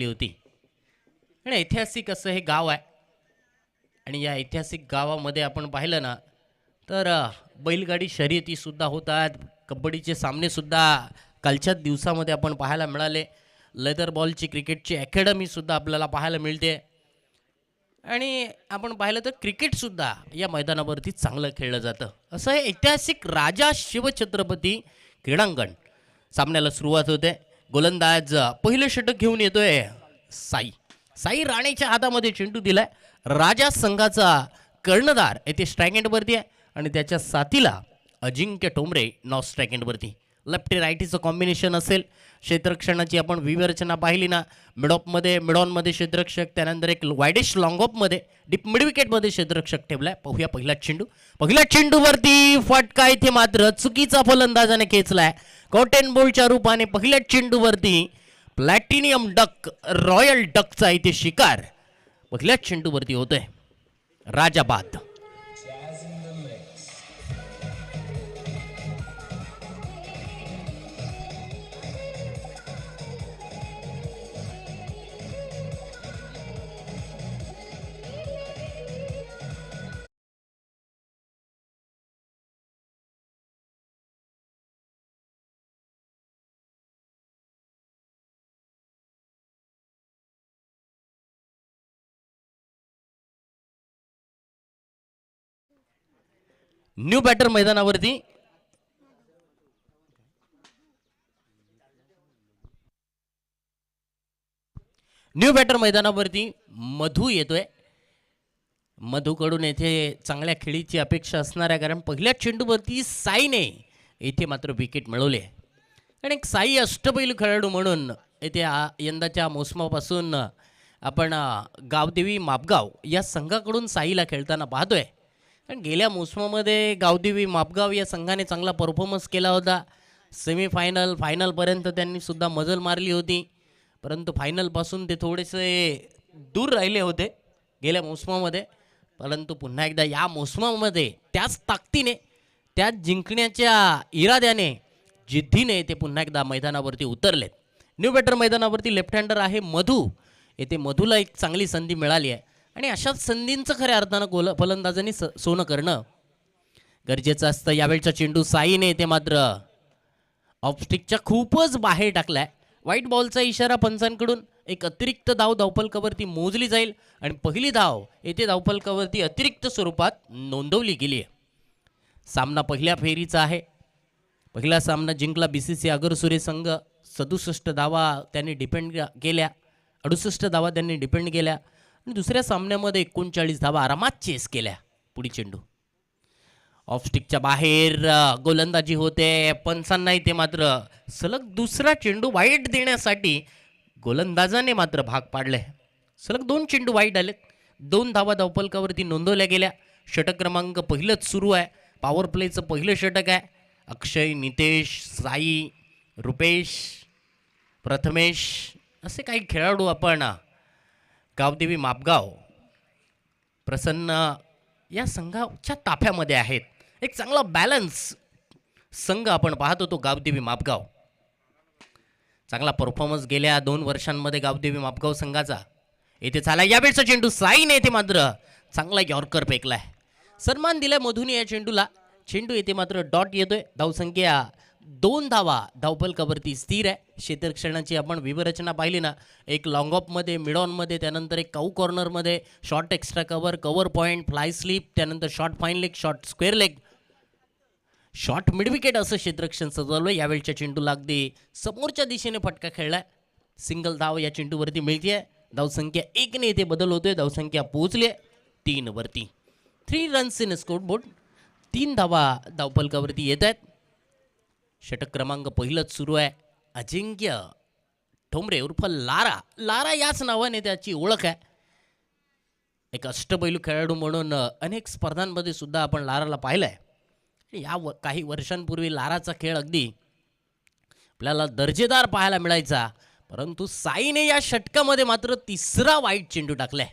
होती आणि ऐतिहासिक असं हे गाव आहे आणि या ऐतिहासिक गावामध्ये आपण पाहिलं ना तर बैलगाडी शर्यतीसुद्धा होतात, कबड्डीचे सामनेसुद्धा कालच्या दिवसामध्ये आपण पाहायला मिळाले. लेदर बॉलची क्रिकेटची अकॅडमीसुद्धा आपल्याला पाहायला मिळते आणि आपण पाहिलं तर क्रिकेटसुद्धा या मैदानावरती चांगलं खेळलं जातं. असं हे ऐतिहासिक राजा शिवछत्रपती क्रीडांगण. सामन्याला सुरुवात होते. गोलंदाज पहिलं षटक घेऊन येतोय साई. साई राणेच्या हातामध्ये चेंडू दिलाय. राजा संघाचा कर्णधार येथे स्ट्राईक एंडवरती आहे आणि त्याच्या साथीला अजिंक्य ठोंबरे नॉ स्ट्राईक एंडवरती. लेफ्टी राईटीचं कॉम्बिनेशन असेल. क्षेत्ररक्षणाची आपण विवेचना पाहिली ना, मिडऑफमध्ये मिडॉनमध्ये क्षेत्ररक्षक, त्यानंतर एक वायडिश लॉंगऑफमध्ये डीप मिड विकेटमध्ये क्षेत्ररक्षक ठेवलाय. पाहूया पहिला चेंडू. पहिल्या चेंडूवरती फटका इथे मात्र चुकीचा फलंदाजाने खेचलाय. कॉटन बॉलच्या रूपाने पहिल्या चेंडूवरती प्लॅटिनियम डक, रॉयल डकचा इथे शिकार पहिल्याच चेंडूवरती होतोय. राजाबाद. न्यू बॅटर मैदानावरती. न्यू बॅटर मैदानावरती मधू येतोय. मधूकडून येथे चांगल्या खेळीची अपेक्षा असणार आहे, कारण पहिल्या चेंडूवरती साईने येथे मात्र विकेट मिळवले आणि एक साई अष्टपैलू खेळाडू म्हणून येथे यंदाच्या मोसमापासून आपण गावदेवी मापगाव या संघाकडून साईला खेळताना पाहतोय. कारण गेल्या मोसमामध्ये गावदेवी मापगाव या संघाने चांगला परफॉर्मन्स केला होता. सेमीफायनल फायनलपर्यंत त्यांनी सुद्धा मजल मारली होती, परंतु फायनलपासून ते थोडेसे दूर राहिले होते गेल्या मोसमामध्ये. परंतु पुन्हा एकदा या मोसमामध्ये त्याच ताकदीने, त्याच जिंकण्याच्या इराद्याने, जिद्दीने ते पुन्हा एकदा मैदानावरती उतरलेत. न्यू बॅटर मैदानावरती लेफ्ट हँडर आहे मधू. येथे मधूला एक चांगली संधी मिळाली आहे आणि अशाच संधींचं खऱ्या अर्थानं फलंदाजांनी सोनं करणं गरजेचं असतं. यावेळचा चेंडू साईने ते मात्र ऑफस्टिकच्या खूपच बाहेर टाकलाय. व्हाईट बॉलचा इशारा पंचांकडून. एक अतिरिक्त धाव धावफलकावरती मोजली जाईल आणि पहिली धाव येथे धावफलकावरती अतिरिक्त स्वरूपात नोंदवली गेली आहे. सामना पहिल्या फेरीचा आहे. पहिला सामना जिंकला BCCI अगरसुरे संघ. 67 धावा त्यांनी डिपेंड केल्या, 68 धावा त्यांनी डिपेंड केल्या आणि दुसऱ्या सामन्यामध्ये 39 धावा आरामात चेस केल्या. पुढील चेंडू ऑफस्टिकच्या बाहेर गोलंदाजी होते. पंचांना इथे मात्र सलग दुसरा चेंडू वाईट देण्यासाठी गोलंदाजाने मात्र भाग पाडले. सलग 2 चेंडू वाईट आलेत. 2 धावा धावफलकावरती नोंदवल्या गेल्या. षटक क्रमांक पहिलंच सुरू आहे. पॉवर प्लेचं पहिलं षटक आहे. अक्षय, नितेश, साई, रुपेश, प्रथमेश असे काही खेळाडू आपण गावदेवी मापगाव प्रसन्न या संघाच्या ताफ्यामध्ये आहेत. एक चांगला बॅलन्स संघ आपण पाहत होतो गावदेवी मापगाव. चांगला परफॉर्मन्स गेल्या 2 वर्षांमध्ये गावदेवी मापगाव संघाचा. येथे झाला यावेळचा चेंडू. साईने येथे मात्र चांगला यॉर्कर फेकलाय. सन्मान दिलाय मधून या चेंडूला. चेंडू येथे मात्र डॉट येतोय. धावसंख्या 2 धावा धावफलकावरती स्थिर आहे. क्षेत्ररक्षणाची आपण विवरचना पाहिली ना, एक लॉंग ऑफमध्ये, मिड ऑनमध्ये, त्यानंतर एक काऊ कॉर्नरमध्ये, short extra cover, cover point, fly slip, त्यानंतर short fine leg, short square leg, short midwicket असं क्षेत्ररक्षण सजवलं. यावेळच्या चेंडूला अगदी समोरच्या दिशेने फटका खेळलाय. सिंगल धाव या चेंडूवरती मिळते. धावसंख्या 1ने इथे बदल होतोय. धावसंख्या पोहोचली आहे 3 वरती. 3 रन्स इन स्कोरबोर्ड. 3 धावा धावफलकावरती येत आहेत. षटक क्रमांक पहिलंच सुरू आहे. अजिंक्य ठोंबरे उर्फ लारा. लारा याच नावाने त्याची ओळख आहे. एक अष्टपैलू खेळाडू म्हणून अनेक स्पर्धांमध्ये सुद्धा आपण लाराला पाहिलंय. या काही वर्षांपूर्वी लाराचा खेळ अगदी आपल्याला दर्जेदार पाहायला मिळायचा, परंतु साईने या षटकामध्ये मात्र 3रा वाईट चेंडू टाकलाय.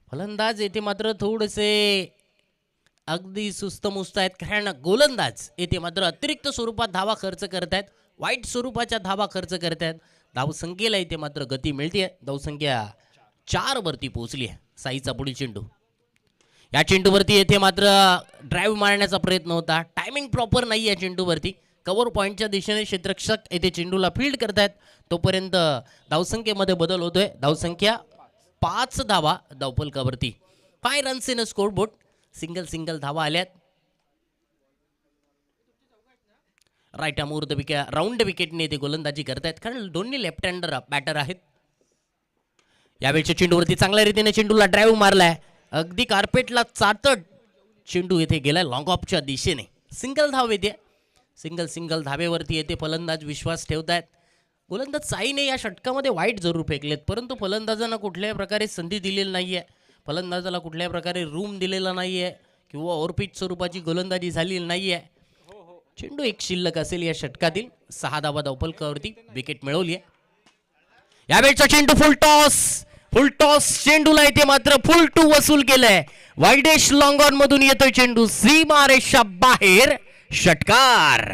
फलंदाज येथे मात्र थोडेसे अगदी सुस्तमुस्त आहेत, कारण गोलंदाज येथे मात्र अतिरिक्त स्वरूपात धावा खर्च करत आहेत, वाईट स्वरूपाच्या धावा खर्च करत आहेत. धावसंख्येला इथे मात्र गती मिळते. धावसंख्या 4 वरती पोहोचली आहे. साईचा पुढील चेंडू, या चेंडूवरती येथे मात्र ड्राईव्ह मारण्याचा प्रयत्न होता. टायमिंग प्रॉपर नाही या चेंडूवरती. कव्हर पॉईंटच्या दिशेने क्षेत्ररक्षक येथे चेंडूला फील्ड करतायत. तोपर्यंत धावसंख्येमध्ये बदल होतोय. धावसंख्या 5 धावा धावफलकावरती. 5 runs in a score board. Single धावा आल्यात. राईट अमूर्त विकेट, राऊंड विकेटने ते गोलंदाजी करतायत, कारण दोन्ही लेफ्ट हँडर बॅटर आहेत. यावेळच्या चेंडूवरती चांगल्या रीतीने चेंडूला ड्राईव्ह मारलाय. अगदी कार्पेटला चाटत चेंडू येथे गेलाय लॉंग ऑफच्या दिशेने. सिंगल धाव येते. सिंगल धावेवरती येते फलंदाज विश्वास ठेवतायत. गोलंदाज साईने या षटकामध्ये वाईट जरूर फेकलेत, परंतु फलंदाजांना कुठल्याही प्रकारे संधी दिलेली नाही आहे. फलंदाजाला कुठल्याही प्रकारे रूम दिलेला नाही आहे किंवा ओव्हरपिच स्वरूपाची गोलंदाजी झालेली नाही आहे. चेंडू एक शिल्लक असेल या षटकातील. 6 धावा धावफलकावरती विकेट मिळवली आहे. यावेळचा चेंडू फुल टॉस चेंडूला येते मात्र फुल टू वसूल केलंय. वाईडेश लॉंग ऑन मधून येतोय चेंडू सीमारेषा बाहेर. षटकार.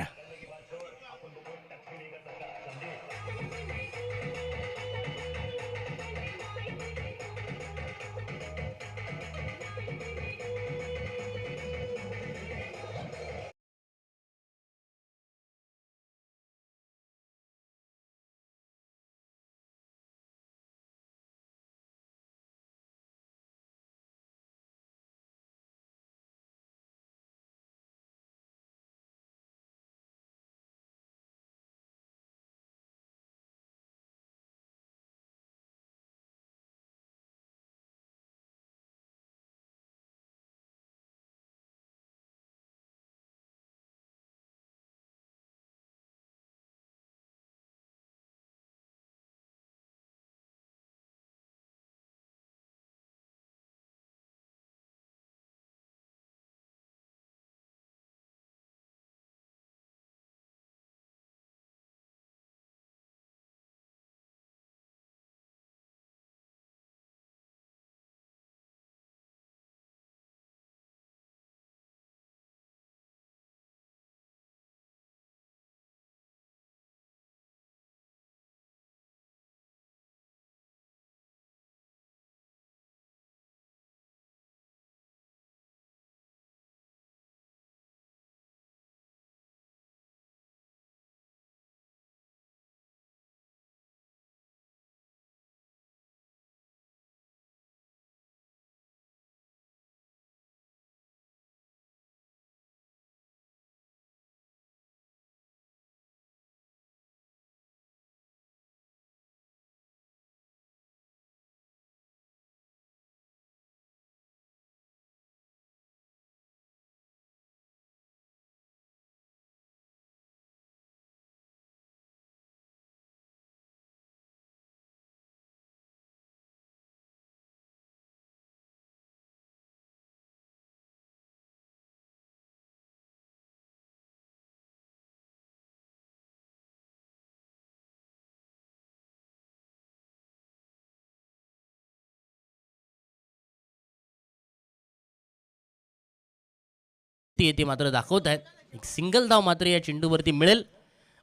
येथे मात्र दाखवत आहेत. एक सिंगल धाव मात्र या चेंडूवरती मिळेल.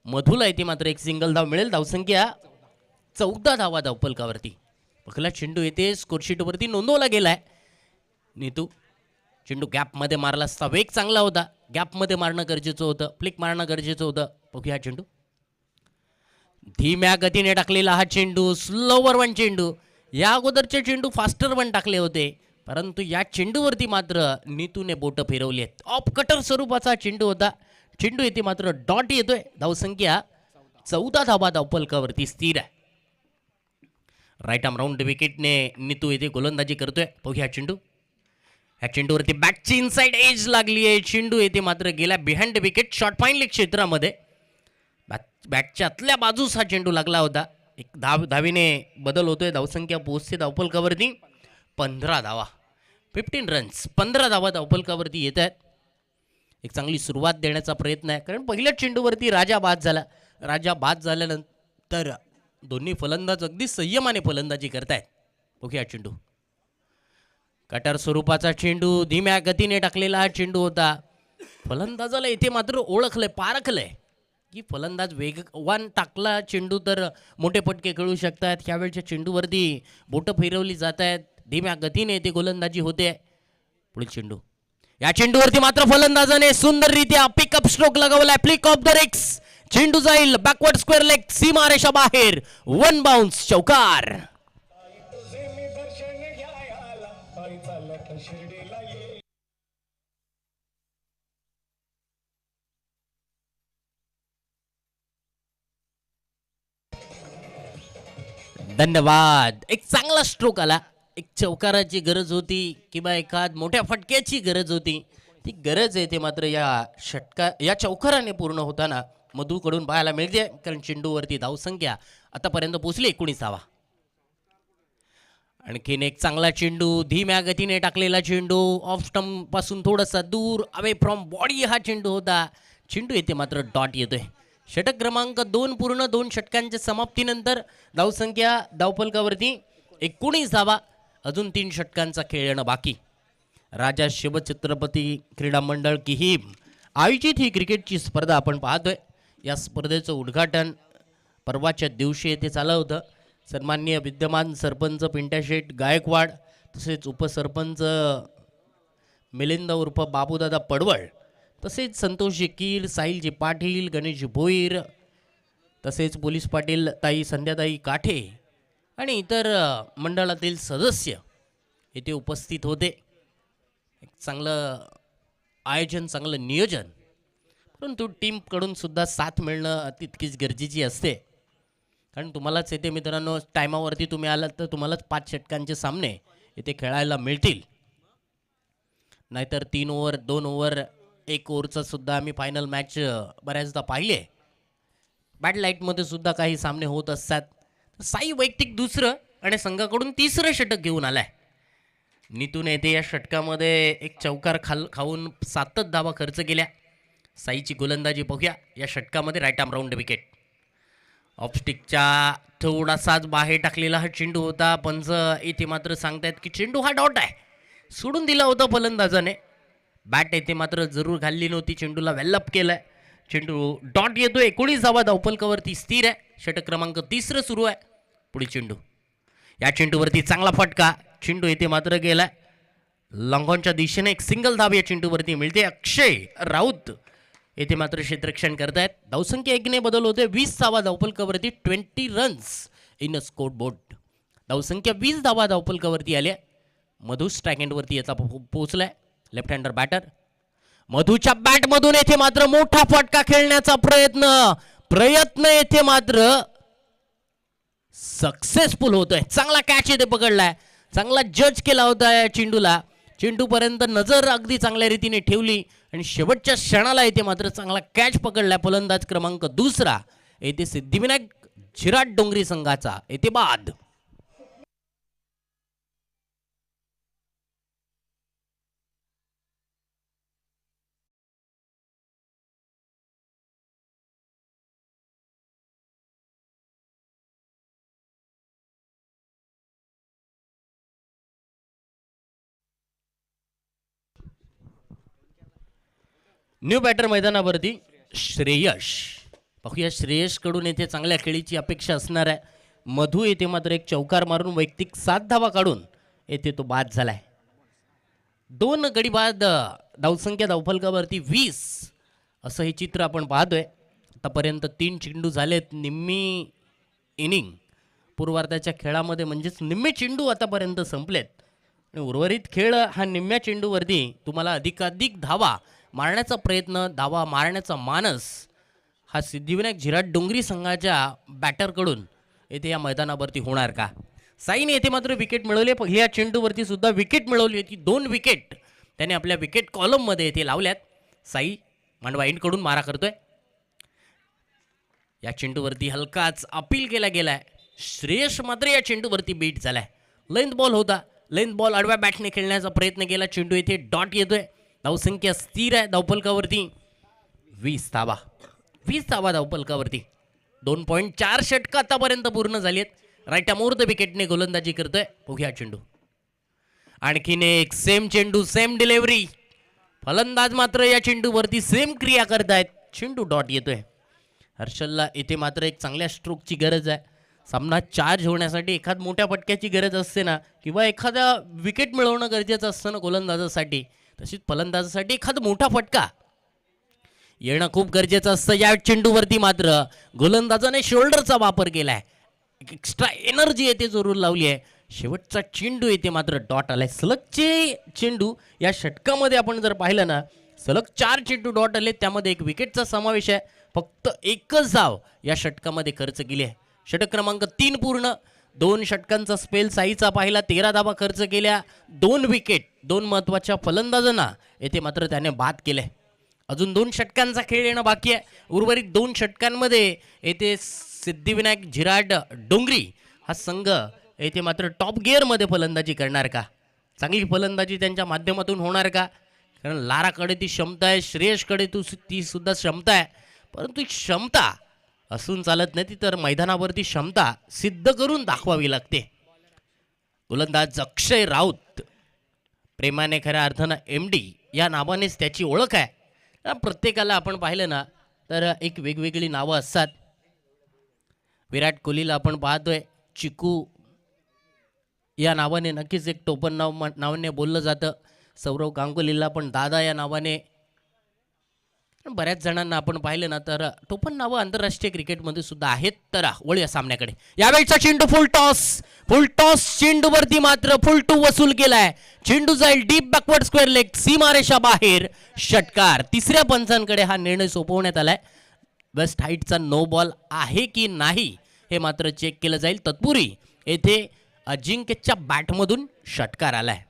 मधूला येथे मात्र एक सिंगल धाव मिळेल. धावसंख्या 14 धावा धावफलकावरती. पहिला चेंडू येथे स्कोरशीटवरती नोंदवला गेलाय. नीतू चेंडू गॅपमध्ये मारला असता वेग चांगला होता. गॅपमध्ये मारणं गरजेचं होतं. फ्लिक मारणं गरजेचं होतं. बघूया चेंडू धीम्या गतीने टाकलेला हा चेंडू. स्लोवर वन चेंडू. या अगोदरचे चेंडू फास्टर वन टाकले होते, परंतु या चेंडूवरती मात्र नीतूने बोट फिरवली आहेत. ऑफ कटर स्वरूपाचा चेंडू होता. चेंडू येथे मात्र डॉट येतोय. धावसंख्या 14 धावा धावफलकावरती स्थिर आहे. राईट आर्म राऊंड विकेटने नीतू येथे गोलंदाजी करतोय. बघूया चेंडू. ह्या चेंडूवरती बॅटची इनसाइड एज लागली आहे. चेंडू येथे मात्र गेला behind wicket short fine leg क्षेत्रामध्ये. बॅटच्या आतल्या बाजूस हा चेंडू लागला होता. एक धावीने बदल होतोय. धावसंख्या पोहोचते धावफलकावरती 15 धावा. 15 रन्स 15 धावा धावफलकावरती येत आहेत. एक चांगली सुरुवात देण्याचा प्रयत्न आहे, कारण पहिल्याच चेंडूवरती राजा बाद झाला. राजा बाद झाल्यानंतर दोन्ही फलंदाज अगदी संयमाने फलंदाजी करतायत. बघूया चेंडू. कटर स्वरूपाचा चेंडू धीम्या गतीने टाकलेला हा चेंडू होता. फलंदाजाला इथे मात्र ओळखलंय, पारखलंय. की फलंदाज वेगवान टाकला चेंडू तर मोठे फटके खेळू शकतात. ह्यावेळच्या चेंडूवरती बोटं फिरवली जात आहेत, धीम्या गतीने ते गोलंदाजी होते. पुढील चेंडू, या चेंडूवरती मात्र फलंदाजाने सुंदररित्या पिकअप स्ट्रोक लगावलाय. फ्लिक ऑफ द रिक्स, चेंडू जाईल बॅकवर्ड स्क्वेअर लेग, सीमारेषा बाहेर, वन बाउन्स, चौकार. धन्यवाद. एक चांगला स्ट्रोक आला. एक चौकाराची गरज होती किंवा एखाद मोठ्या फटक्याची गरज होती. ती गरज आहे ते मात्र या चौकाराने पूर्ण होताना मधूकडून पाहायला मिळते. कारण चेंडूवरती धावसंख्या आतापर्यंत पोहोचली 19. आणखीन एक चांगला चेंडू, धीम्या गतीने टाकलेला चेंडू, ऑफ स्टंप पासून थोडासा दूर, अवे फ्रॉम बॉडी हा चेंडू होता. चेंडू येते मात्र डॉट येतोय. षटक क्रमांक 2 पूर्ण. 2 षटकांच्या समाप्तीनंतर धावसंख्या धावफलकावरती 19. अजून 3 षटकांचा खेळणं बाकी. राजा शिवछत्रपती क्रीडा मंडळ किहीम आयोजित ही क्रिकेटची स्पर्धा आपण पाहतोय. या स्पर्धेचं उद्घाटन परवाच्या दिवशी येथे झालं होतं. सन्माननीय विद्यमान सरपंच पिंट्याशेठ गायकवाड, तसेच उपसरपंच मिलिंद उर्फ बाबूदादा पडवळ, तसेच संतोषजी कीर, साहिलजी पाटील, गणेशजी भोईर, तसेच पोलीस पाटील ताई संध्याताई काठे आणि इतर मंडळातील सदस्य येथे उपस्थित होते. एक चांगलं आयोजन, चांगलं नियोजन, परंतु टीमकडून सुद्धा साथ मिळणं तितकीच गरजेची असते. कारण तुम्हालाच येते मित्रांनो, टायमावरती तुम्ही आलात तर तुम्हालाच 5 षटकांचे सामने इथे खेळायला मिळतील. नाहीतर 3 ओव्हर, 2 ओव्हर, 1 ओव्हरचं सुद्धा आम्ही फायनल मॅच बऱ्याचदा पाहिले. बॅट लाईटमध्ये सुद्धा काही सामने होत असतात. साई वैयक्तिक दुसरं आणि संघाकडून 3रं षटक घेऊन आलाय. नीतून येते या षटकामध्ये एक चौकार खाऊन 7 धावा खर्च केल्या. साईची गोलंदाजी बघूया. या षटकामध्ये राईट आर्म राऊंड विकेट. ऑफस्टिकच्या थोडासाच बाहेर टाकलेला हा चेंडू होता. पंच येथे मात्र सांगतायत की चेंडू हा डॉट आहे. सोडून दिला होता फलंदाजाने. बॅट येथे मात्र जरूर घालली नव्हती. चेंडूला वेलअप केलाय. चेंडू डॉट येतोय. 19 धावफलकावरती स्थिर आहे. षटक क्रमांक 3 सुरू आहे. पुढे चेंडू, या चेंडूवरती चांगला फटका. चेंडू येथे मात्र गेलाय लॉंगॉनच्या दिशेने. एक सिंगल धाव या चेंडूवरती मिळते. अक्षय राऊत येथे मात्र क्षेत्ररक्षण करतायत. धावसंख्या 1ने बदल होते. 20 धावफलकावरती 20 runs in a score board. धावसंख्या 20 धावफलकावरती आल्या. मधू स्ट्राईक एंडवरती याचा पोहोचलाय. Left हँडर batter. मधूच्या बॅटमधून येथे मात्र मोठा फटका खेळण्याचा प्रयत्न येथे मात्र सक्सेसफुल होतोय. चांगला कॅच येथे पकडलाय. चांगला जज केला होता या चेंडूला. चेंडूपर्यंत नजर अगदी चांगल्या रीतीने ठेवली आणि शेवटच्या क्षणाला येथे मात्र चांगला कॅच पकडलाय. फलंदाज क्रमांक 2 येथे सिद्धिविनायक झिराट डोंगरी संघाचा येथे बाद. न्यू बॅटर मैदानावरती श्रेयश. पाहूया श्रेयश कडून येथे चांगल्या खेळीची अपेक्षा असणार आहे. मधू येथे मात्र एक चौकार मारून वैयक्तिक 7 धावा काढून येथे तो बाद झालाय. 2 गडी बाद. धावसंख्या धावफलकावरती 20 असं हे चित्र आपण पाहतोय. आतापर्यंत 3 चेंडू झालेत. निम्मी इनिंग पूर्वार्धाच्या खेळामध्ये म्हणजेच निम्मे चेंडू आतापर्यंत संपलेत. आणि उर्वरित खेळ हा निम्म्या चेंडूवरती तुम्हाला अधिकाधिक धावा मारण्याचा प्रयत्न, धावा मारण्याचा मानस हा सिद्धिविनायक झिराट डोंगरी संघाच्या बॅटरकडून येथे या मैदानावरती होणार का? साईने येथे मात्र विकेट मिळवली. पहिल्या चेंडूवरती सुद्धा विकेट मिळवली होती. 2 विकेट त्याने आपल्या विकेट कॉलममध्ये येथे लावल्यात. साई मांडवा एंडकडून मारा करतोय. या चेंडूवरती हलकाच अपील केला गेलाय. श्रेयश मात्र या चेंडूवरती बीट झालाय. लेंथ बॉल होता. लेंथ बॉल आडव्या बॅटने खेळण्याचा प्रयत्न केला. चेंडू येथे डॉट येतोय. धावसंख्या स्थिर आहे धावफलकावरती 20 धावा. 20 धावा धावफलकावरती. 2.4 षटकं आतापर्यंत पूर्ण झाली आहेत. राईट आर्म विकेटने गोलंदाजी करतोय. बघूया चेंडू. आणखीन एक सेम चेंडू, सेम डिलेव्हरी. फलंदाज मात्र या चेंडूवरती सेम क्रिया करतायत. चेंडू डॉट येतोय. हर्षलला इथे मात्र एक चांगल्या स्ट्रोकची गरज आहे. सामना चार्ज होण्यासाठी एखाद मोठ्या फटक्याची गरज असते ना, किंवा एखादा विकेट मिळवणं गरजेचं असतं ना गोलंदाजासाठी, तशीच फलंदाजासाठी एखादा मोठा फटका येणं खूप गरजेचं असतं. या चेंडूवरती मात्र गोलंदाजाने शोल्डरचा वापर केलाय, एक्स्ट्रा एनर्जी येते जोरून लावली आहे. शेवटचा चेंडू येते मात्र डॉट आलाय. सलगचे चेंडू या षटकामध्ये आपण जर पाहिलं ना, सलग 4 चेंडू डॉट आले, त्यामध्ये एक विकेटचा समावेश आहे. फक्त एकच धाव या षटकामध्ये खर्च केली आहे. षटक क्रमांक 3 पूर्ण. 2 षटकांचा स्पेल साईचा पाहिला, 13 धावा खर्च केल्या, 2 विकेट, 2 महत्त्वाच्या फलंदाजांना येथे मात्र त्याने बाद केले. अजून 2 षटकांचा खेळ येणं बाकी आहे. उर्वरित 2 षटकांमध्ये येथे सिद्धिविनायक झिराड डोंगरी हा संघ येथे मात्र टॉप गिअरमध्ये फलंदाजी करणार का? चांगली फलंदाजी त्यांच्या माध्यमातून होणार का? कारण लाराकडे ती क्षमता आहे, श्रेयसकडे ती सुद्धा क्षमता आहे, परंतु ही क्षमता असून चालत नाही, ती तर मैदानावरती क्षमता सिद्ध करून दाखवावी लागते. गोलंदाज अक्षय राऊत, प्रेमाने खऱ्या अर्थानं MD या नावानेच त्याची ओळख आहे. प्रत्येकाला आपण पाहिलं ना तर एक वेगवेगळी नावं असतात. विराट कोहलीला आपण पाहतोय चिकू या नावाने नक्कीच एक टोपण नावाने बोललं जातं. सौरव गांगुलीला पण दादा या नावाने. बऱ्याच जणांना आपण पाहिलं ना तर टोपण नावं आंतरराष्ट्रीय क्रिकेटमध्ये सुद्धा आहेत. तर वळूया सामन्याकडे. यावेळचा चेंडू फुल टॉस चेंडूवरती मात्र फुल टू वसूल केलाय. चेंडू जाईल डीप बॅकवर्ड स्क्वेअर लेग, सीमारेषा बाहेर, षटकार. तिसऱ्या पंचांकडे हा निर्णय सोपवण्यात आलाय. वेस्ट हाईटचा नो बॉल आहे की नाही हे मात्र चेक केलं जाईल. तत्पूर्वी येथे अजिंक्यच्या बॅटमधून षटकार आलाय.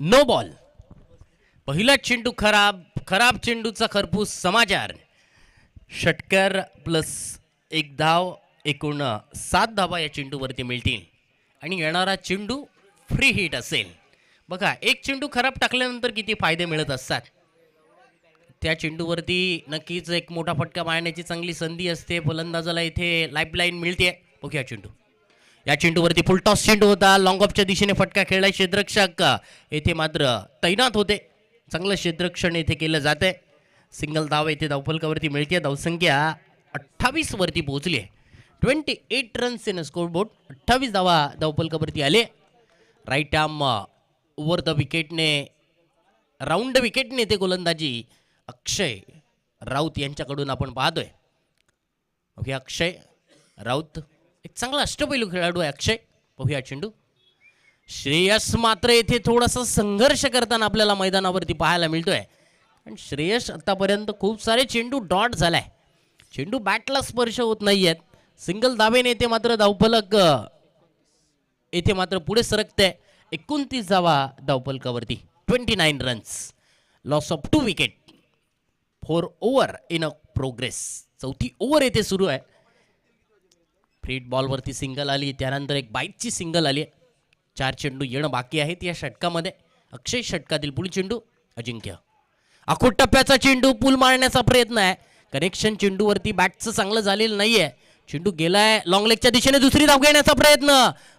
No ball. पहिला चेंडू खराब, खराब चेंडूचा खरपूस समाचार. षटकार प्लस 1 धाव, एकूण 7 धावा या चेंडूवरती मिळतील आणि येणारा चेंडू फ्री हिट असेल. बघा, एक चेंडू खराब टाकल्यानंतर किती फायदे मिळत असतात. त्या चेंडूवरती नक्कीच एक मोठा फटका मारण्याची चांगली संधी असते. फलंदाजाला इथे लाईफलाईन मिळते. बघूया चेंडू. या चेंडूवरती फुलटॉस चेंडू होता. लॉंग ऑफच्या दिशेने फटका खेळलाय. क्षेत्ररक्षक येथे मात्र तैनात होते. चांगलं क्षेत्ररक्षण येथे केलं जातंय. सिंगल धाव येथे धावफलकावरती मिळते. धावसंख्या 28 वरती पोहोचली आहे. 28 रन्स इन स्कोरबोर्ड. 28 धावा धावफलकावरती आले. राईट आर्म ओव्हर द विकेटने, राऊंड विकेटने ते गोलंदाजी अक्षय राऊत यांच्याकडून आपण पाहतोय. ओके, अक्षय राऊत एक चांगला अष्टपैलू खेळाडू आहे अक्षय. बघूया चेंडू. श्रेयस मात्र येथे थोडासा संघर्ष करताना आपल्याला मैदानावरती पाहायला मिळतोय. आणि श्रेयस आतापर्यंत खूप सारे चेंडू डॉट झालाय. चेंडू बॅटला स्पर्श होत नाहीयेत. सिंगल धावेने येथे मात्र धावफलक येथे मात्र पुढे सरकते. 29 धावा धावफलकावरती, 29 runs, loss of 2 wicket, 4 over in a progress. चौथी ओव्हर येथे सुरू आहे. फ्रीट बॉलवरती सिंगल आली, त्यानंतर एक बाईकची सिंगल आली. 4 चेंडू येणं बाकी आहेत या षटकामध्ये. अक्षय षटकातील पुढील चेंडू अजिंक्य. आखूट टप्प्याचा चेंडू, पूल मारण्याचा प्रयत्न आहे. कनेक्शन चेंडूवरती बॅटचं चांगलं झालेलं नाहीये. चेंडू गेलाय लॉंग लेगच्या दिशेने. दुसरी धाव घेण्याचा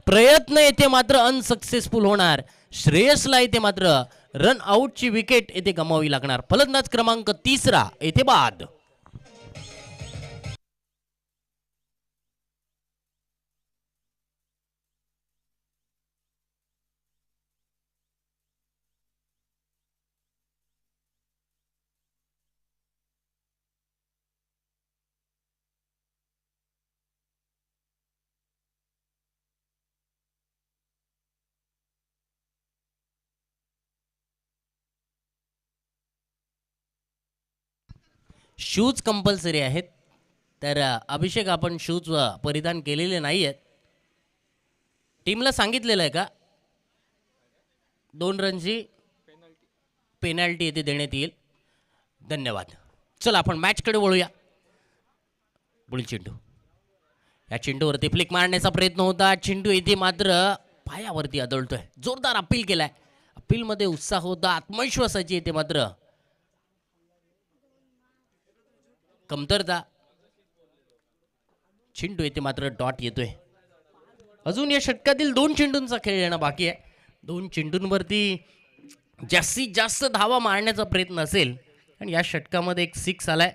प्रयत्न येथे मात्र अनसक्सेसफुल होणार. श्रेयसला येथे मात्र रन आउटची विकेट येथे गमावी लागणार. फलंदाज क्रमांक 3 येथे बाद. शूज कंपल्सरी आहेत. तर अभिषेक आपण शूज परिधान केलेले नाही आहेत. टीमला सांगितलेलं आहे का 2 रनची पेनल्टी येथे देण्यात येईल. धन्यवाद. चला आपण मॅचकडे वळूया. पुढील चेंडू, या चेंडूवरती फ्लिक मारण्याचा प्रयत्न होता. चेंडू येथे मात्र पायावरती आदळतोय. जोरदार अपील केलाय. अपीलमध्ये उत्साह होता, आत्मविश्वासाची येते मात्र कमतरता. चेंडू येते मात्र डॉट येतोय. अजून या षटकातील 2 चेंडूंचा खेळ येणं बाकी आहे. 2 चेंडूंवरती जास्तीत जास्त धावा मारण्याचा प्रयत्न असेल आणि या षटकामध्ये एक 6 आलाय.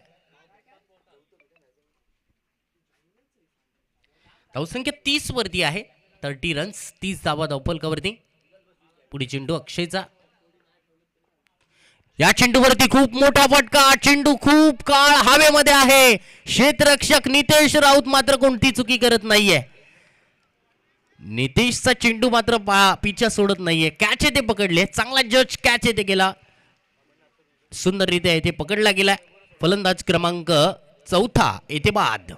धावसंख्या 30 वरती आहे. 30 रन्स, 30 धावा धावफलकावरती. पुढे चेंडू अक्षयचा. या चेंडूवरती खूप मोठा फटका. चेंडू खूप काळ हवेमध्ये आहे. क्षेत्ररक्षक नितेश राऊत मात्र कोणती चुकी करत नाहीये. नितेशचा चेंडू मात्र पिछा सोडत नाहीये. कॅच येथे पकडले. चांगला जज कॅच येथे गेला. सुंदररित्या येथे पकडला गेला. फलंदाज क्रमांक 4 येथे बाद.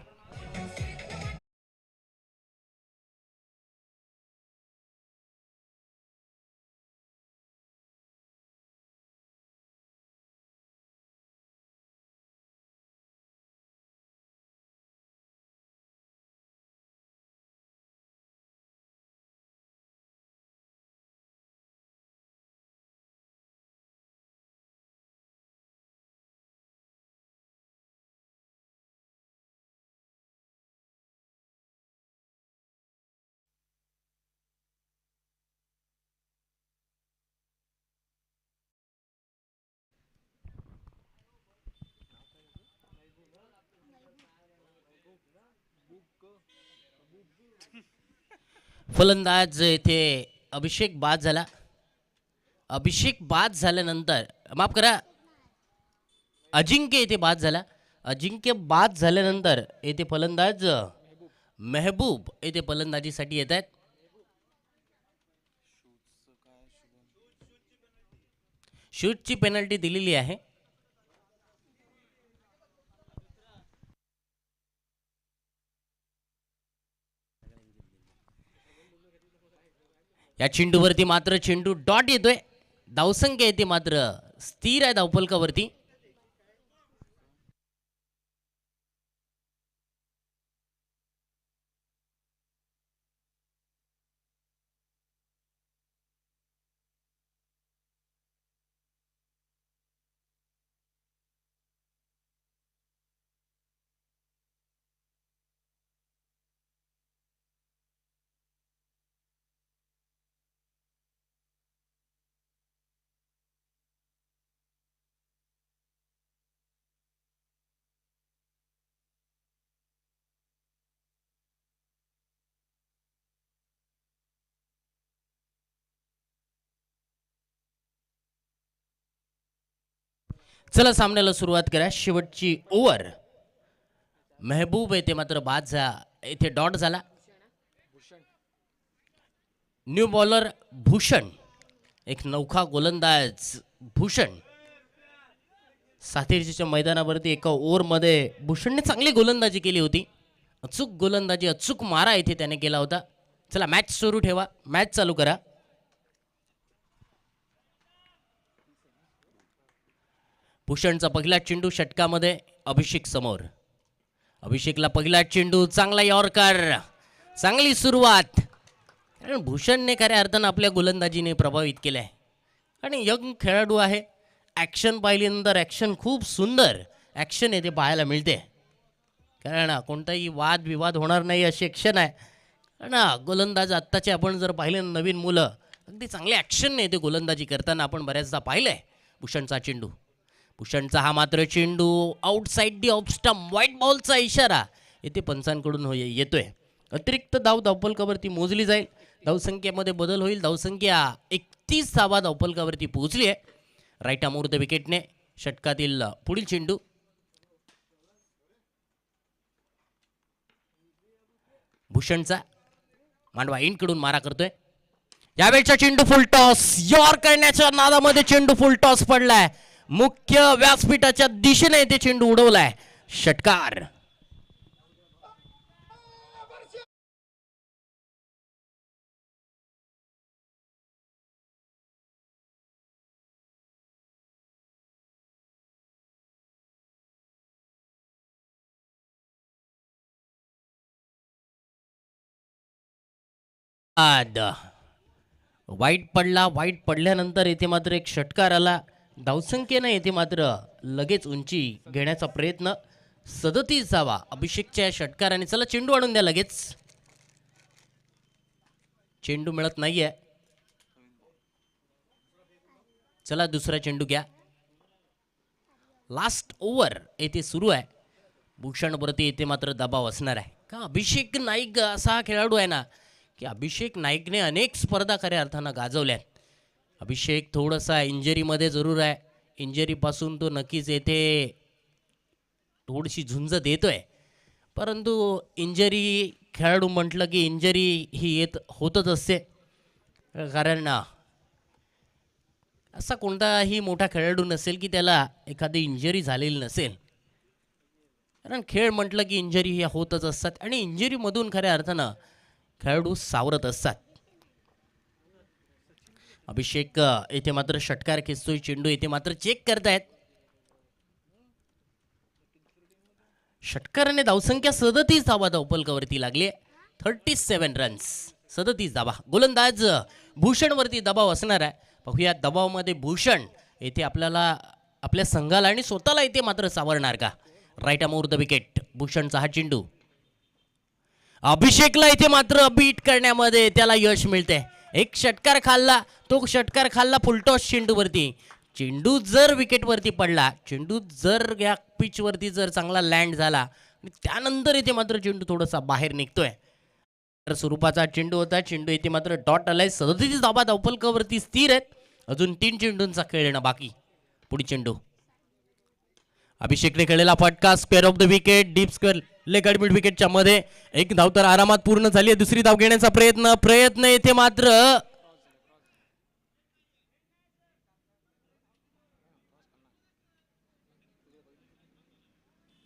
फलंदाज येथे अभिषेक बाद झाला. अभिषेक बाद झाल्यानंतर माफ करा, अजिंक्य येथे बाद झाला. अजिंक्य बाद झाल्यानंतर येथे फलंदाज मेहबूब येथे फलंदाजीसाठी येत आहेत. शूटची पेनल्टी दिलेली आहे. या चेंडूवरती मात्र चेंडू डॉट येतोय. धावसंख्या येते मात्र स्थिर आहे धावफलकावरती. चला सामन्याला सुरुवात करा. शेवटची ओव्हर. मेहबूब येथे मात्र बाद येथे डॉट झाला. न्यू बॉलर भूषण, एक नौखा गोलंदाज भूषण. सातेरीच्या मैदानावरती एका ओव्हरमध्ये भूषणने चांगली गोलंदाजी केली होती. अचूक गोलंदाजी, अचूक मारा येथे त्याने केला होता. चला मॅच सुरू ठेवा, मॅच चालू करा. भूषणचा पहिला चेंडू षटकामध्ये अभिषेक समोर. अभिषेकला पहिला चेंडू, चांगला यॉर्कर, चांगली सुरुवात. कारण भूषणने खऱ्या अर्थानं आपल्या गोलंदाजीने प्रभावित केलंय आणि यंग खेळाडू आहे. ॲक्शन पाहिल्यानंतर ॲक्शन खूप सुंदर ॲक्शन येथे पाहायला मिळते. कारण कोणताही वादविवाद होणार नाही अशी ॲक्शन आहे. कारण गोलंदाज आत्ताचे आपण जर पाहिले नवीन मुलं अगदी चांगले ॲक्शनने येते गोलंदाजी करताना आपण बऱ्याचदा पाहिलंय. भूषणचा चेंडू, भूषणचा हा मात्र चेंडू outside the off stump, white बॉलचा इशारा येथे पंचांकडून येतोय. अतिरिक्त धावफलकावरती मोजली जाईल. धावसंख्येमध्ये बदल होईल. धावसंख्या 31 धावा धावफलकावरती पोहोचली आहे. राईट आर्म द विकेटने. षटकातील पुढील चेंडू, भूषणचा मांडवा इंडकडून मारा करतोय. यावेळचा चेंडू फुल टॉस, यॉर करण्याच्या नादामध्ये चेंडू फुल टॉस पडलाय. मुख्य व्यासपीठाच्या दिशेने ते चेंडू उडवलाय. षटकार. आद वाईट पडला. वाईट पडल्यानंतर येथे मात्र एक षटकार आला. धावसंख्येनं येथे मात्र लगेच उंची घेण्याचा प्रयत्न. 37 धावा अभिषेकच्या या षटकाराने. चला चेंडू आणून द्या लगेच. चेंडू मिळत नाहीये. चला दुसरा चेंडू घ्या. लास्ट ओव्हर येथे सुरू आहे. भूषणवरती येथे मात्र दबाव असणार आहे का. अभिषेक नाईक असा हा खेळाडू आहे ना की अभिषेक नाईकने अनेक स्पर्धा खऱ्या अर्थानं गाजवल्यात. अभिषेक थोडासा इंजरीमध्ये जरूर आहे. इंजरीपासून तो नक्कीच येथे थोडीशी झुंज देतोय. परंतु इंजरी खेळाडू म्हटलं की इंजरी ही होतच असते. कारण असा कोणताही मोठा खेळाडू नसेल की त्याला एखादी इंजरी झालेली नसेल. कारण खेळ म्हटलं की इंजरी ह्या होतच असतात आणि इंजरीमधून खऱ्या अर्थानं खेळाडू सावरत असतात. अभिषेक येथे मात्र षटकार खेचतोय. चेंडू येथे मात्र चेक करतायत. षटकाराने धावसंख्या 37 धावा धावपलकावरती लागली. 37 रन्स, 37 धावा. गोलंदाज भूषणवरती दबाव असणार आहे. पाहूया दबावामध्ये भूषण येथे आपल्या संघाला आणि स्वतःला येथे मात्र सावरणार का. Right arm over the wicket. भूषणचा हा चेंडू अभिषेकला इथे मात्र बीट करण्यामध्ये त्याला यश मिळते. एक षटकार खाल्ला. तो षटकार खाल्ला फुलटॉस चेंडूवरती. चेंडू जर विकेटवरती पडला, चेंडू जर या पिचवरती जर चांगला लँड झाला त्यानंतर इथे मात्र चेंडू थोडासा बाहेर निघतोय. तर स्वरूपाचा चेंडू होता. चेंडू इथे मात्र डॉट आलाय. 37 धावा धावपलकावरती स्थिर आहेत. अजून 3 चेंडूंचा खेळणं बाकी. पुढे चेंडू अभिषेकने खेळलेला फटका. Square off the wicket. Deep square leg mid विकेटच्या मध्ये. एक धाव तर आरामात पूर्ण झाली आहे. दुसरी धाव घेण्याचा प्रयत्न येथे मात्र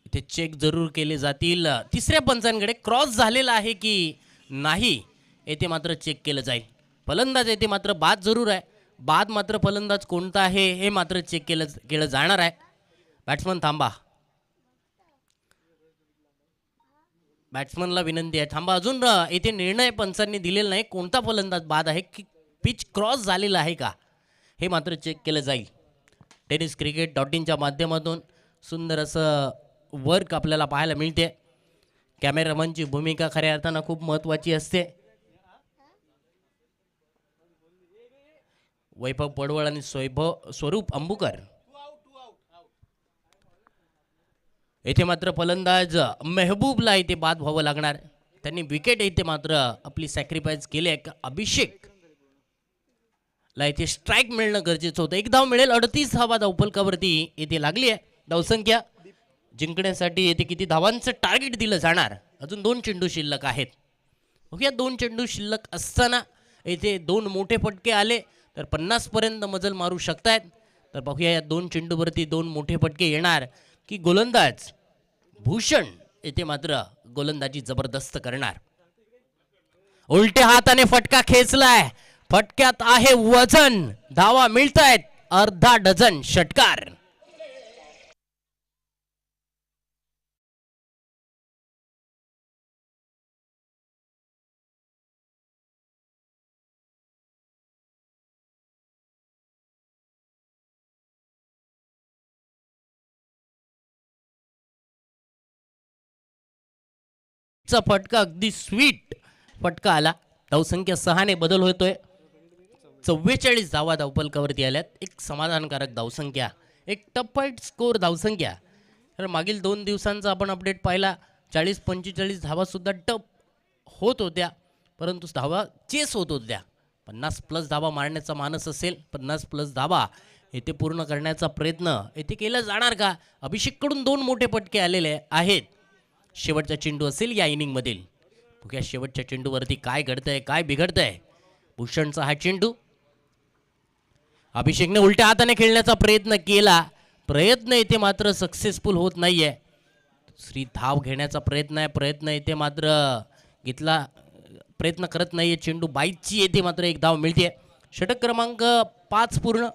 इथे चेक जरूर केले जातील. तिसऱ्या पंचांकडे क्रॉस झालेला आहे की नाही येथे मात्र चेक केलं जाईल. फलंदाज येथे मात्र बाद जरूर आहे. बाद मात्र फलंदाज कोणता आहे हे मात्र चेक केलं जाणार आहे. बॅट्समन थांबा. बॅट्समनला विनंती आहे थांबा. अजून येथे निर्णय पंचांनी दिलेला नाही कोणता फलंदाज बाद आहे की पिच क्रॉस झालेला आहे का हे मात्र चेक केलं जाईल. टेनिस क्रिकेट .inच्या माध्यमातून सुंदर असं वर्क आपल्याला पाहायला मिळते. कॅमेरामनची भूमिका खऱ्या अर्थानं खूप महत्त्वाची असते. वैभव पडवळ आणि स्वरूप अंबुकर. येथे मात्र फलंदाज मेहबूबला इथे बाद व्हावं लागणार. त्यांनी विकेट येथे मात्र आपली सॅक्रिफाईस केली आहे. अभिषेक ला इथे स्ट्राईक मिळणं गरजेचं होतं. एक धाव मिळेल. 38 धावा धावपलकावरती येथे लागली आहे. धावसंख्या जिंकण्यासाठी येथे किती धावांचं टार्गेट दिलं जाणार. अजून 2 चेंडू शिल्लक आहेत. या 2 चेंडू शिल्लक असताना येथे 2 मोठे फटके आले तर 50 पर्यंत मजल मारू शकतायत. तर पाहूया या 2 चेंडूवरती 2 मोठे फटके येणार की गोलंदाज भूषण येथे मात्र गोलंदाजी जबरदस्त करणार. उलट्या हाताने फटका खेचलाय. फटक्यात आहे वजन. धावा मिळतायत अर्धा डझन. षटकार चा फटका अगदी स्वीट फटका आला. धावसंख्या 6 ने बदल होतोय. 44 धावा धावपलकावरती आल्यात. एक समाधानकारक धावसंख्या. एक टफ फाईट स्कोर धावसंख्या. तर मागील 2 दिवसांचा आपण अपडेट पाहिला. 40-45 धावा सुद्धा टफ होत होत्या. परंतु धावा चेस होत होत्या. 50+ धावा मारण्याचा मानस असेल. 50+ धावा येथे पूर्ण करण्याचा प्रयत्न येथे केला जाणार का. अभिषेककडून 2 मोठे फटके आलेले आहेत. शेवटचा चेंडू असेल या इनिंगमधील. बघूया शेवटच्या चेंडूवरती काय घडतंय काय बिघडतंय. भूषणचा हा चेंडू. अभिषेकने उलट्या हाताने खेळण्याचा प्रयत्न केला. प्रयत्न येथे मात्र सक्सेसफुल होत नाहीये. दुसरी धाव घेण्याचा प्रयत्न आहे. प्रयत्न येथे मात्र घेतला प्रयत्न करत नाहीये. चेंडू बाईची येथे मात्र एक धाव मिळते. षटक क्रमांक 5 पूर्ण.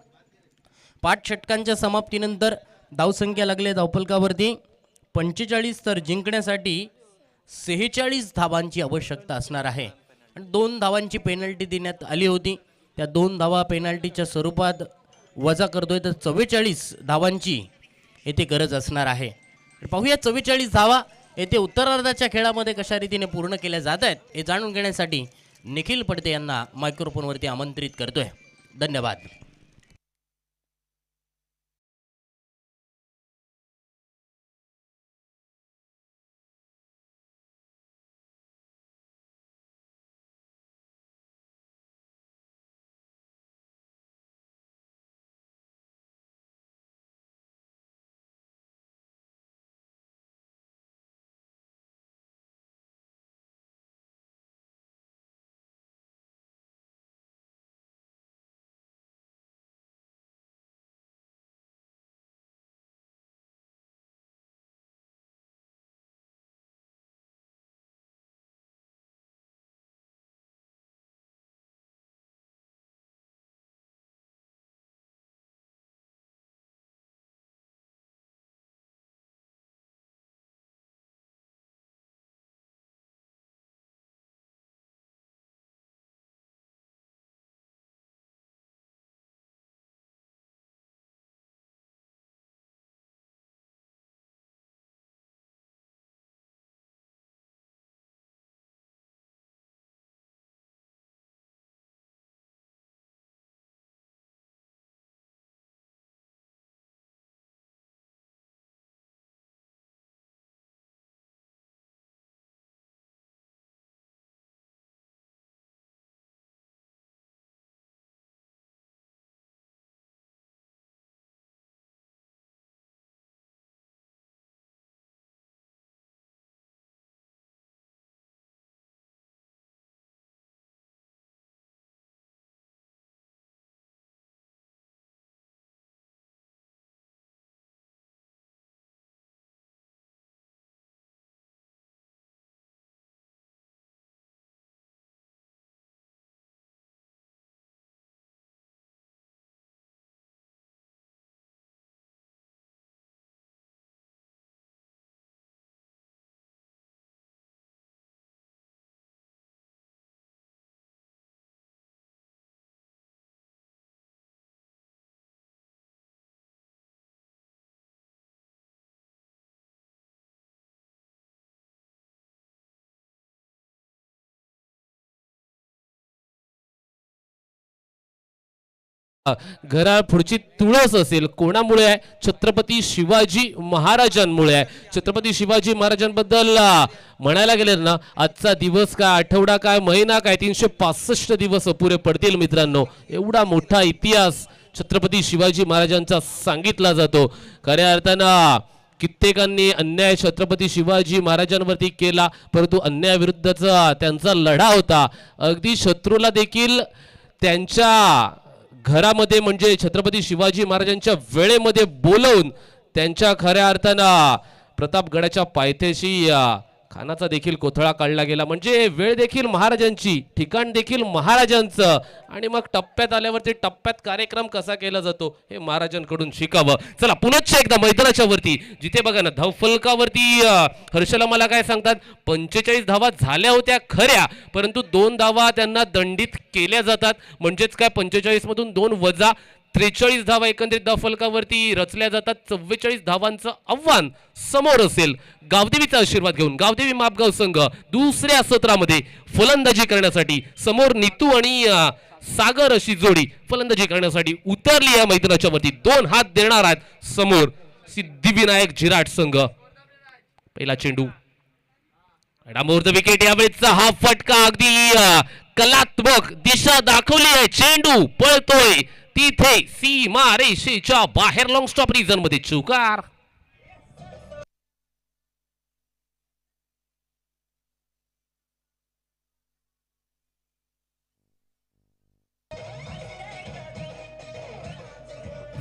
5 षटकांच्या समाप्तीनंतर धावसंख्या लागली धावपलकावरती 45. तर जिंकण्यासाठी 46 धावांची आवश्यकता असणार आहे. आणि 2 धावांची पेनल्टी देण्यात आली होती. त्या 2 धावा पेनल्टीच्या स्वरूपात वजा करतोय तर 44 धावांची येथे गरज असणार आहे. पाहूया 44 धावा येथे उत्तरार्धाच्या खेळामध्ये कशा रीतीने पूर्ण केल्या जात आहेत हे जाणून घेण्यासाठी निखिल पडते यांना मायक्रोफोनवरती आमंत्रित करतोय. धन्यवाद. घरा पुढची तुळस असेल कोणामुळे आहे? छत्रपती शिवाजी महाराजांमुळे आहे. छत्रपती शिवाजी महाराजांबद्दल म्हणायला गेले ना, आजचा दिवस काय, आठवडा काय, महिना काय, 365 दिवस अपुरे पडतील मित्रांनो. एवढा मोठा इतिहास छत्रपती शिवाजी महाराजांचा सांगितला जातो. खऱ्या अर्थानं कित्येकांनी अन्याय छत्रपती शिवाजी महाराजांवरती केला, परंतु अन्यायाविरुद्धचा त्यांचा लढा होता. अगदी शत्रूला देखील त्यांच्या घरामध्ये म्हणजे छत्रपती शिवाजी महाराजांच्या वेळेमध्ये बोलवून त्यांच्या खऱ्या अर्थानं प्रतापगडाच्या पायथ्याशी खानाचा देखील कोथळा काढला गेला. म्हणजे वेळ देखील महाराजांची, ठिकाण देखील महाराजांचं, आणि मग टप्प्यात आल्यावरती टप्प्यात कार्यक्रम कसा केला जातो हे महाराजांकडून शिकावं. चला पुनश्च एकदा मैदानाच्या वरती, जिथे बघा ना धावफलकावरती हर्षला मला काय सांगतात, 45 धावा झाल्या होत्या खऱ्या, परंतु 2 धावा त्यांना दंडित केल्या जातात. म्हणजेच काय, 45 मधून 2 वजा 43 धावा एकंदरीत धावफलकावरती रचल्या जातात. 44 धावांचं आव्हान समोर असेल. गावदेवीचा आशीर्वाद घेऊन गावदेवी मापगाव संघ दुसऱ्या सत्रामध्ये फलंदाजी करण्यासाठी समोर नीतू आणि सागर अशी जोडी फलंदाजी करण्यासाठी उतरली या मैदानाच्या वरती. 2 हात देणार आहेत समोर सिद्धिविनायक झिराट संघ. पहिला चेंडू डांबोरचा विकेट, यावेळेचा हा फटका अगदी कलात्मक दिशा दाखवली आहे. चेंडू पळतोय तिथे सीमा रेषेच्या बाहेर, लॉंग स्टॉप रिझन मध्ये चुकार.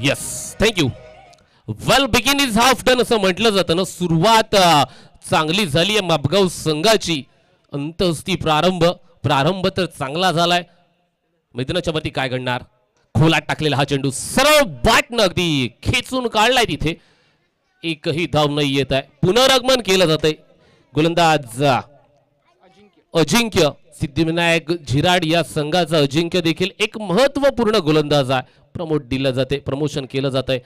Yes, thank you. Well begin is half done असं म्हटलं जातं ना. सुरुवात चांगली झाली आहे मापगाव संघाची, अंत असती प्रारंभ. प्रारंभ तर चांगला झालाय. मैदानाच्या वरती काय घडणार? खोलात टाकलेला हा चेंडू सरळ बॅटनं अगदी खेचून काढलाय. तिथे एकही धाव नाही येत आहे. पुनरागमन केलं जातंय. गोलंदाज अजिंक्य सिद्धिविनायक झिराड या संघाचा अजिंक्य देखील एक महत्वपूर्ण गोलंदाज आहे. प्रमोट दिलं जाते, प्रमोशन केलं जातंय.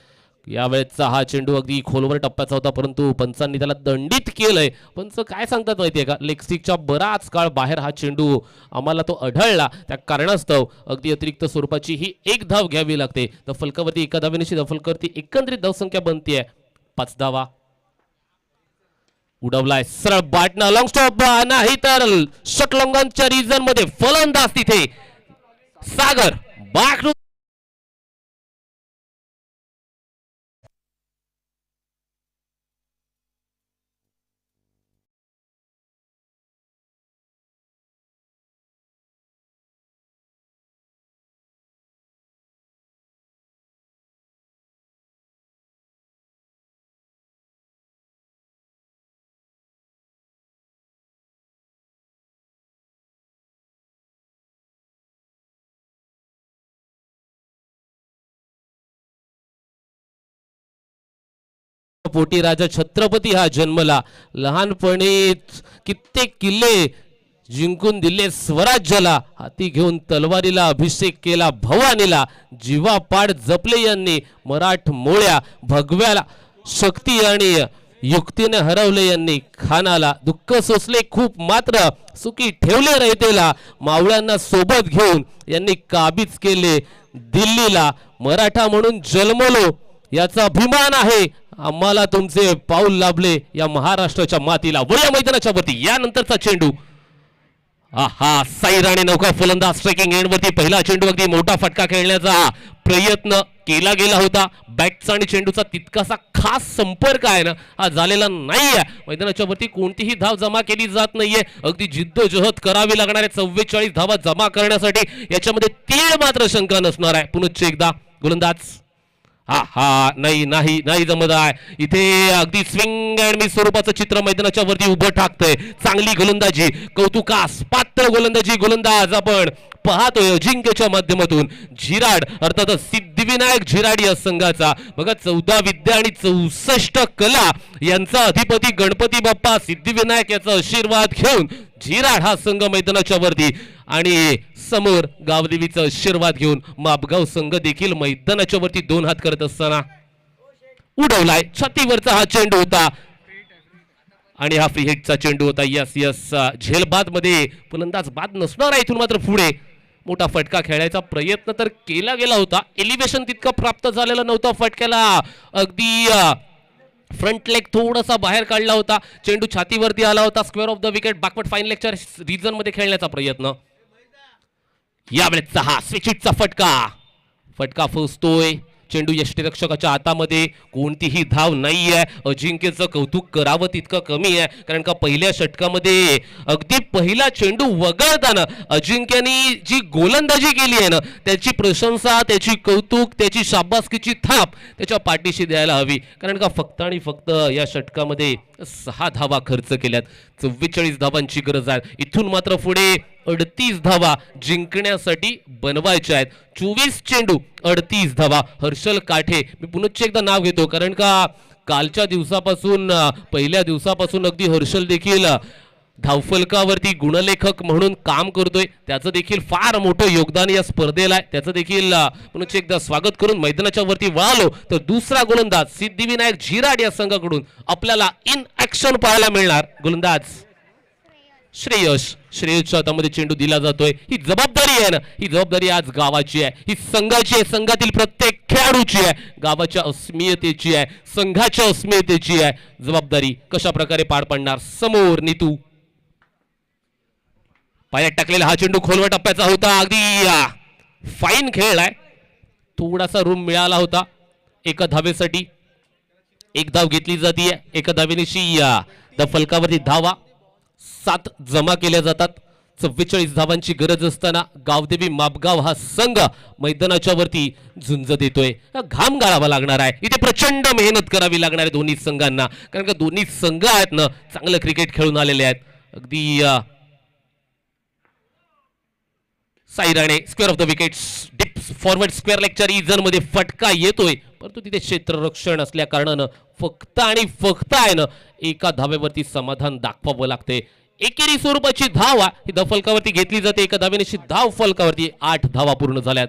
यावेळेचा हा चेंडू अगदी खोलवर टप्प्याचा होता, परंतु पंचांनी त्याला दंडित केलंय. पंच काय सांगतात माहितीये का, लेगस्टिकच्या बराच काळ बाहेर हा चेंडू आम्हाला तो आढळला, त्या कारणास्तव अगदी अतिरिक्त स्वरूपाची ही एक धाव घ्यावी लागते. तर फलकावरती एका धावेनिशी दफलकरती एकंदरीत धावसंख्या बनतीये 5 धावा. उडवलाय सरळ बाटना, लॉंग स्टॉप नाही तर षटलंगांच्या रिजन मध्ये फलंदाज तिथे सागर बाक पोटी राजा छत्रपती हा जन्मला. लहानपणीच कित्येक किल्ले जिंकून दिले स्वराज्याला. हाती घेऊन तलवारीला अभिषेक केला भवानीला. जीवापाड जपले यांनी मराठ मोळ्या. भगव्याला शक्ती आणि युक्तीने हरवले यांनी खानाला. दुःख सोसले खूप मात्र सुखी ठेवले रयतेला. मावळ्यांना सोबत घेऊन यांनी काबीज केले दिल्लीला. मराठा म्हणून जन्मलो याचा अभिमान आहे आम्हाला. तुमचे पाऊल लाभले या महाराष्ट्राच्या मातीला. वळ्या मैदानाच्या वरती यानंतरचा चेंडू. आहा, साई राणे नौका फलंदाज स्ट्रायकिंग एंड वरती. पहिला चेंडू अगदी मोठा फटका खेळण्याचा प्रयत्न केला गेला होता. बॅटचा आणि चेंडूचा तितकासा खास संपर्क आहे ना, हा झालेला नाहीये. मैदानाच्या वरती कोणतीही धाव जमा केली जात नाहीये. अगदी जिद्दोजहद करावी लागणार आहे 44 धावा जमा करण्यासाठी. याच्यामध्ये तीळ मात्र शंका नसणार आहे. पुनश्च एकदा गोलंदाज. हा नाही नाही नाही जमत आहे इथे. अगदी स्विंग अँड मिस स्वरूपाचं चित्र मैदानाच्या वरती उभं टाकतंय. चांगली गोलंदाजी, कौतुकास पात्र गोलंदाजी गोलंदाज आपण पाहतोय अजिंक्यच्या माध्यमातून. झिराड अर्थातच सिद्धिविनायक झिराड या संघाचा. बघा 14 विद्या आणि 64 कला यांचा अधिपती गणपती बाप्पा सिद्धिविनायक याचा आशीर्वाद घेऊन झिराड हा संघ मैदानाच्या वरती. आणि समोर गावदेवीचा आशीर्वाद घेऊन मापगाव संघ देखील मैदानाच्या वरती 2 हात करत असताना उडवलाय. छातीवरचा हा चेंडू होता आणि हा फ्री हिटचा चेंडू होता. यस यस, झेलबाद मध्ये फलंदाज बाद नसणार आहे. इथून मात्र पुढे मोठा फटका खेळायचा प्रयत्न तर केला गेला होता. एलिव्हेशन तितकं प्राप्त झालेलं नव्हतं. फटक्याला अगदी फ्रंट लेग थोडासा बाहेर काढला होता. चेंडू छातीवरती आला होता. Square off the wicket backward fine लेगच्या रिजन मध्ये खेळण्याचा प्रयत्न. यावेळेचा हा स्विचिटचा फटका फसतोय. चेंडू यष्टीरक्षकाच्या हातामध्ये. कोणतीही धाव नाहीये. अजिंक्यचं कौतुक करावं तितकं कमी आहे, कारण का पहिल्या षटकामध्ये अगदी पहिला चेंडू वगळताना अजिंक्यनी जी गोलंदाजी केली आहे ना, त्याची प्रशंसा, त्याची कौतुक, त्याची शाबासकीची थाप त्याच्या पाठीशी द्यायला हवी. कारण का फक्त आणि फक्त या षटकामध्ये 6 धावा खर्च केल्यात. 44 धावांची गरज आहे. इथून मात्र पुढे 38 धावा जिंकण्यासाठी बनवायच्या आहेत. 24 चेंडू 38 धावा. हर्षल काठे, मी पुन्हा एकदा नाव घेतो कारण का कालच्या दिवसापासून पहिल्या दिवसापासून अगदी हर्षल देखील धावफलकावरती गुणलेखक म्हणून काम करतोय. त्याचं देखील फार मोठं योगदान या स्पर्धेला आहे. त्याचं देखील पुन्हा एकदा स्वागत करून मैदानाच्या वरती वळालो तर दुसरा गोलंदाज सिद्धिविनायक झिराड या संघाकडून आपल्याला इन ऍक्शन पाहायला मिळणार. गोलंदाज श्रेयसच्या हातामध्ये चेंडू दिला जातोय. ही जबाबदारी आहे ना, ही जबाबदारी आज गावाची आहे, ही संघाची आहे, संघातील प्रत्येक खेळाडूची आहे, गावाच्या अस्मितेची आहे, संघाच्या अस्मितेची आहे. जबाबदारी कशा प्रकारे पार पाडणार. समोर नीतू पायात टाकलेला हा चेंडू खोलवर टप्प्याचा होता. अगदी फाईन खेळलाय. थोडासा रूम मिळाला होता एका धावेसाठी. एक धाव घेतली जाते. एका धावेनिशी द फलकावरती धावा 7 जमा केल्या जातात. 44 धावांची गरज असताना गावदेवी मापगाव हा संघ मैदानाच्या वरती झुंज देतोय. घाम गाळावा लागणार आहे. इथे प्रचंड मेहनत करावी लागणार आहे दोन्ही संघांना, कारण का दोन्ही संघ आहेत ना चांगलं क्रिकेट खेळून आलेले आहेत. अगदी Sai Rane square off the wicket deep forward square लेगच्या रिजन मध्ये फटका येतोय, परंतु तिथे क्षेत्ररक्षण असल्या कारणानं फक्त आणि फक्त आहे ना एका धावेवरती समाधान दाखवावं लागते. एकेरी स्वरूपाची धाव ही फलकावरती घेतली जाते. एका धावेने धाव फलकावरती 8 धावा पूर्ण झाल्यात.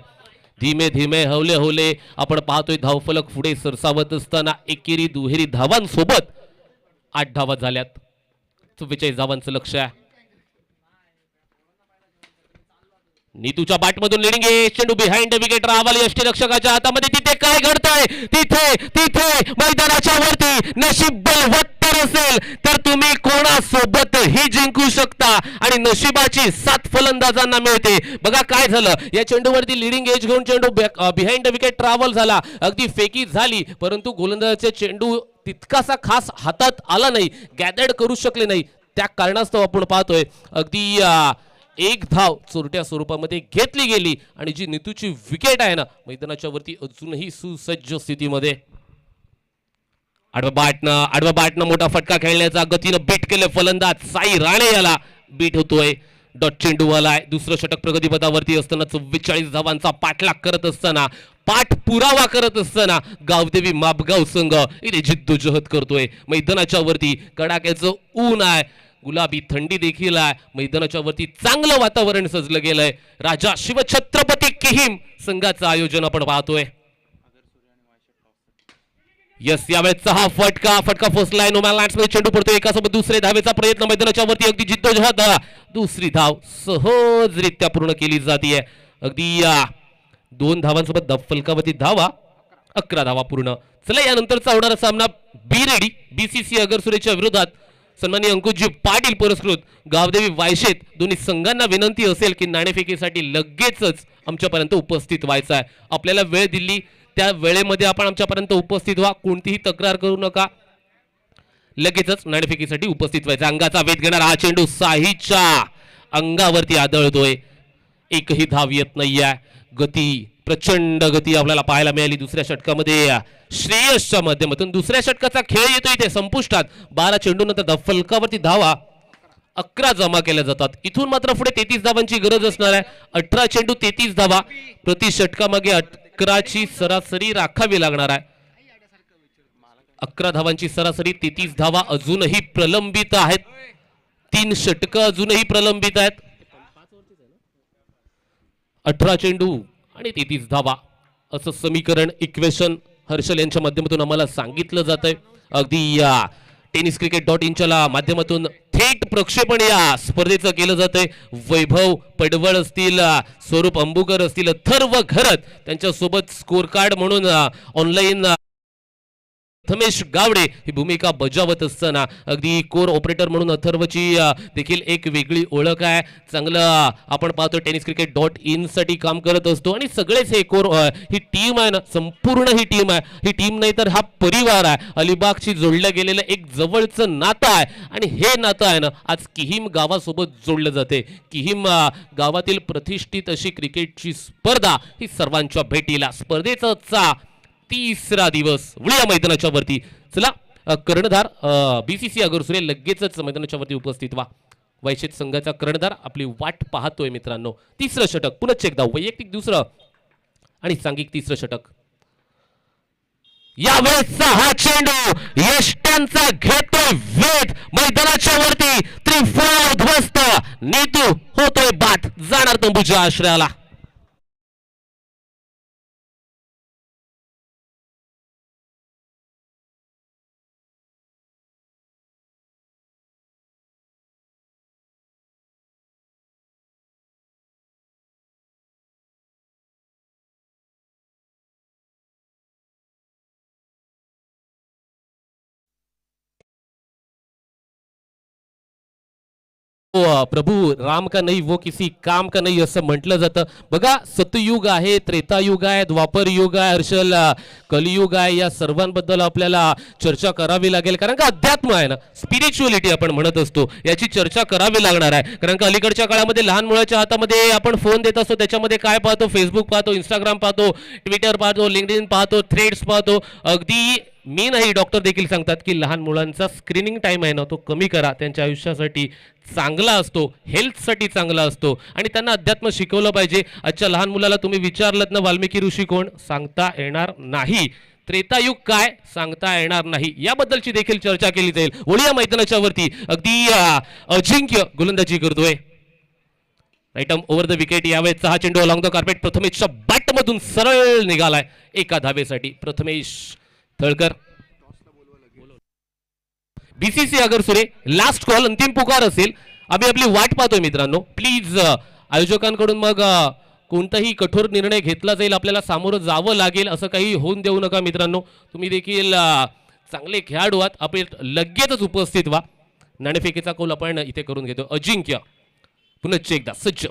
धीमे धीमे हवले हवले आपण पाहतोय धावफलक पुढे सरसावत असताना एकेरी दुहेरी धावांसोबत 8 धावा झाल्यात. 44 धावांचं लक्ष आहे. नीतूच्या बॅटमधून लिडिंग आहे. चेंडू बिहाइंड द विकेट राहावा यष्टीरक्षकाच्या हातामध्ये. तिथे काय घडतंय? तिथे मैदानाच्या वरती नशीब बलवत्तर असेल तर तुम्ही कोणासोबतही जिंकू शकता आणि नशिबाची साथ फलंदाजांना मिळते. बघा काय झालं, या चेंडूवरती लिडिंग एज घेऊन चेंडू बिहाइंड द विकेट ट्रॅव्हल झाला, अगदी फेकी झाली, परंतु गोलंदाजाचे चेंडू तितकासा खास हातात आला नाही, गॅदर्ड करू शकले नाही. त्या कारणास्तव आपण पाहतोय अगदी एक धाव चोरट्या स्वरूपामध्ये घेतली गेली आणि जी नीतूची विकेट आहे ना मैदानाच्या वरती अजूनही सुसज्ज स्थितीमध्ये. आडवा बॅटनं मोठा फटका खेळण्याचा गतीनं बीट केले फलंदाज साई राणे याला बीट होतोय. डॉट चेंडू आलाय. दुसरं षटक प्रगतीपथावरती असताना 44 धावांचा पाठलाग करत असताना पाठपुरावा करत असताना गावदेवी मापगाव संघ इथे जिद्दोजहद करतोय. मैदानाच्या वरती कडाक्याचं ऊन आहे, गुलाबी थंडी देखील आहे. मैदानाच्या वरती चांगलं वातावरण सजलं गेलंय. राजा शिवछत्रपती किहीम संघाचं आयोजन आपण पाहतोय. यस, यावेळेचा हा फटका फसलाय. नो मॅन लँड्स मध्ये चेंडू पडतोय. एकासोबत दुसरे धावेचा प्रयत्न मैदानाच्या वरती अगदी जिद्दोजहद. दुसरी धाव सहजरित्या पूर्ण केली जाते. अगदी 2 धावांसोबत फलकावरती धावा 11 धावा पूर्ण. चला यानंतरचा होणारा सामना बी रेडी BCC अगरसुरेच्या विरोधात सन्माननीय अंकुशजी पाटील पुरस्कृत गावदेवी वायशेत दोन्ही संघांना विनंती असेल की नाणेफेकीसाठी लगेचच आमच्यापर्यंत उपस्थित व्हायचं आहे. आपल्याला वेळ दिली त्या वेळेमध्ये आपण आमच्यापर्यंत उपस्थित व्हा. कोणतीही तक्रार करू नका. लगेचच नाणेफेकीसाठी उपस्थित व्हायचं. अंगाचा वेध घेणारा हा चेंडू साहीच्या अंगावरती आदळतोय. एकही धाव येत नाहीये. गती, प्रचंड गती आपल्याला पाहायला मिळाली दुसऱ्या षटकामध्ये श्रेयसच्या माध्यमातून. दुसऱ्या षटकाचा खेळ येतो इथे संपुष्टात. 12 चेंडूनंतर फलकावरती धावा 11 जमा केल्या जातात. इथून मात्र पुढे 33 धावांची गरज असणार आहे. 18 चेंडू 33 धावा प्रति षटकामागे 11ची सरासरी राखावी लागणार आहे. 11 धावांची सरासरी, 33 धावा अजूनही प्रलंबित आहेत. 3 षटकं अजूनही प्रलंबित आहेत. 18 चेंडू आणि 33 धावा असं समीकरण इक्वेशन हर्षल यांच्या माध्यमातून आम्हाला सांगितलं जातंय. अगदी टेनिस क्रिकेट .inच्या माध्यमातून थेट प्रक्षेपण या स्पर्धेचं केलं जातंय. वैभव पडवळ असतील, स्वरूप अंबुकर असतील, अथर्व घरत त्यांच्यासोबत स्कोर कार्ड म्हणून ऑनलाईन प्रथमेश गावडे ही भूमिका बजावत असताना अगदी कोर ऑपरेटर म्हणून अथर्वची देखील एक वेगळी ओळख आहे. चांगलं आपण पाहतो टेनिस क्रिकेट .in साठी काम करत असतो आणि सगळेच हे कोर ही टीम आहे ना, संपूर्ण ही टीम आहे. ही टीम नाही तर हा परिवार आहे. अलिबागशी जोडलं गेलेलं एक जवळचं नातं आहे आणि हे नातं आहे ना आज किहीम गावासोबत जोडलं जाते. किहीम गावातील प्रतिष्ठित अशी क्रिकेटची स्पर्धा ही सर्वांच्या भेटीला. स्पर्धेचा 3रा दिवस वळूया मैदानाच्या वरती. चला कर्णधार BCC अगरसुरे लगेचच मैदानाच्या वरती उपस्थित व्हा. वैशेत संघाचा कर्णधार आपली वाट पाहतोय मित्रांनो. 3रं षटक पुन्हा एकदा वैयक्तिक 2रं आणि सांघिक 3रं षटक. यावेळेसचा हा चेंडू यष्ट्यांचा घेतोय वेध. मैदानाच्या वरती त्रिफळ उद्ध्वस्त. नीतू होतोय बाद, जाणार तंबूच्या आश्रयाला. प्रभू राम का नाही वो किसी काम का नाही असं म्हटलं जातं. बघा सतयुग आहे, त्रेतायुग आहे, द्वापर युग आहे, हर्षल कलियुग आहे. या सर्वांबद्दल आपल्याला चर्चा करावी लागेल कारण का अध्यात्म आहे ना, स्पिरिच्युअलिटी आपण म्हणत असतो, याची चर्चा करावी लागणार आहे. कारण का अलीकडच्या काळामध्ये लहान मुलाच्या हातामध्ये आपण फोन देत असतो, त्याच्यामध्ये काय पाहतो, फेसबुक पाहतो, इंस्टाग्राम पाहतो, ट्विटर पाहतो, लिंक्डइन पाहतो, थ्रेड्स पाहतो. अगदी मी नाही डॉक्टर देखील सांगतात की लहान मुलांचा स्क्रीनिंग टाइम आहे ना तो कमी करा. त्यांच्या आयुष्यासाठी चांगला असतो, हेल्थसाठी चांगला असतो आणि त्यांना अध्यात्म शिकवलं पाहिजे. आजच्या लहान मुलाला तुम्ही विचारलत ना वाल्मिकी ऋषी कोण, सांगता येणार नाही. त्रेतायुग काय सांगता येणार नाही, याबद्दलची देखील चर्चा केली जाईल. वळूया मैदानाच्या वरती. अगदी अजिंक्य गोलंदाजी करतोय. Right arm over the wicket. यावेळेस हा चेंडू अलॉंग द कार्पेट प्रथमेशच्या बॅट मधून सरळ निघालाय एका धावेसाठी. प्रथमेश थळकर. बीसीसी अगरसुरे लास्ट कॉल, अंतिम पुकार असेल. आम्ही आपली वाट पाहतोय मित्रांनो. प्लीज आयोजकांकडून मग कोणताही कठोर निर्णय घेतला जाईल, आपल्याला सामोरं जावं लागेल असं काही होऊन देऊ नका मित्रांनो. तुम्ही देखील चांगले खेळाडू आहात, आपण लगेचच उपस्थित व्हा. नाणेफेकीचा कौल आपण इथे करून घेतो. अजिंक्य पुनश्च एकदा सज्ज.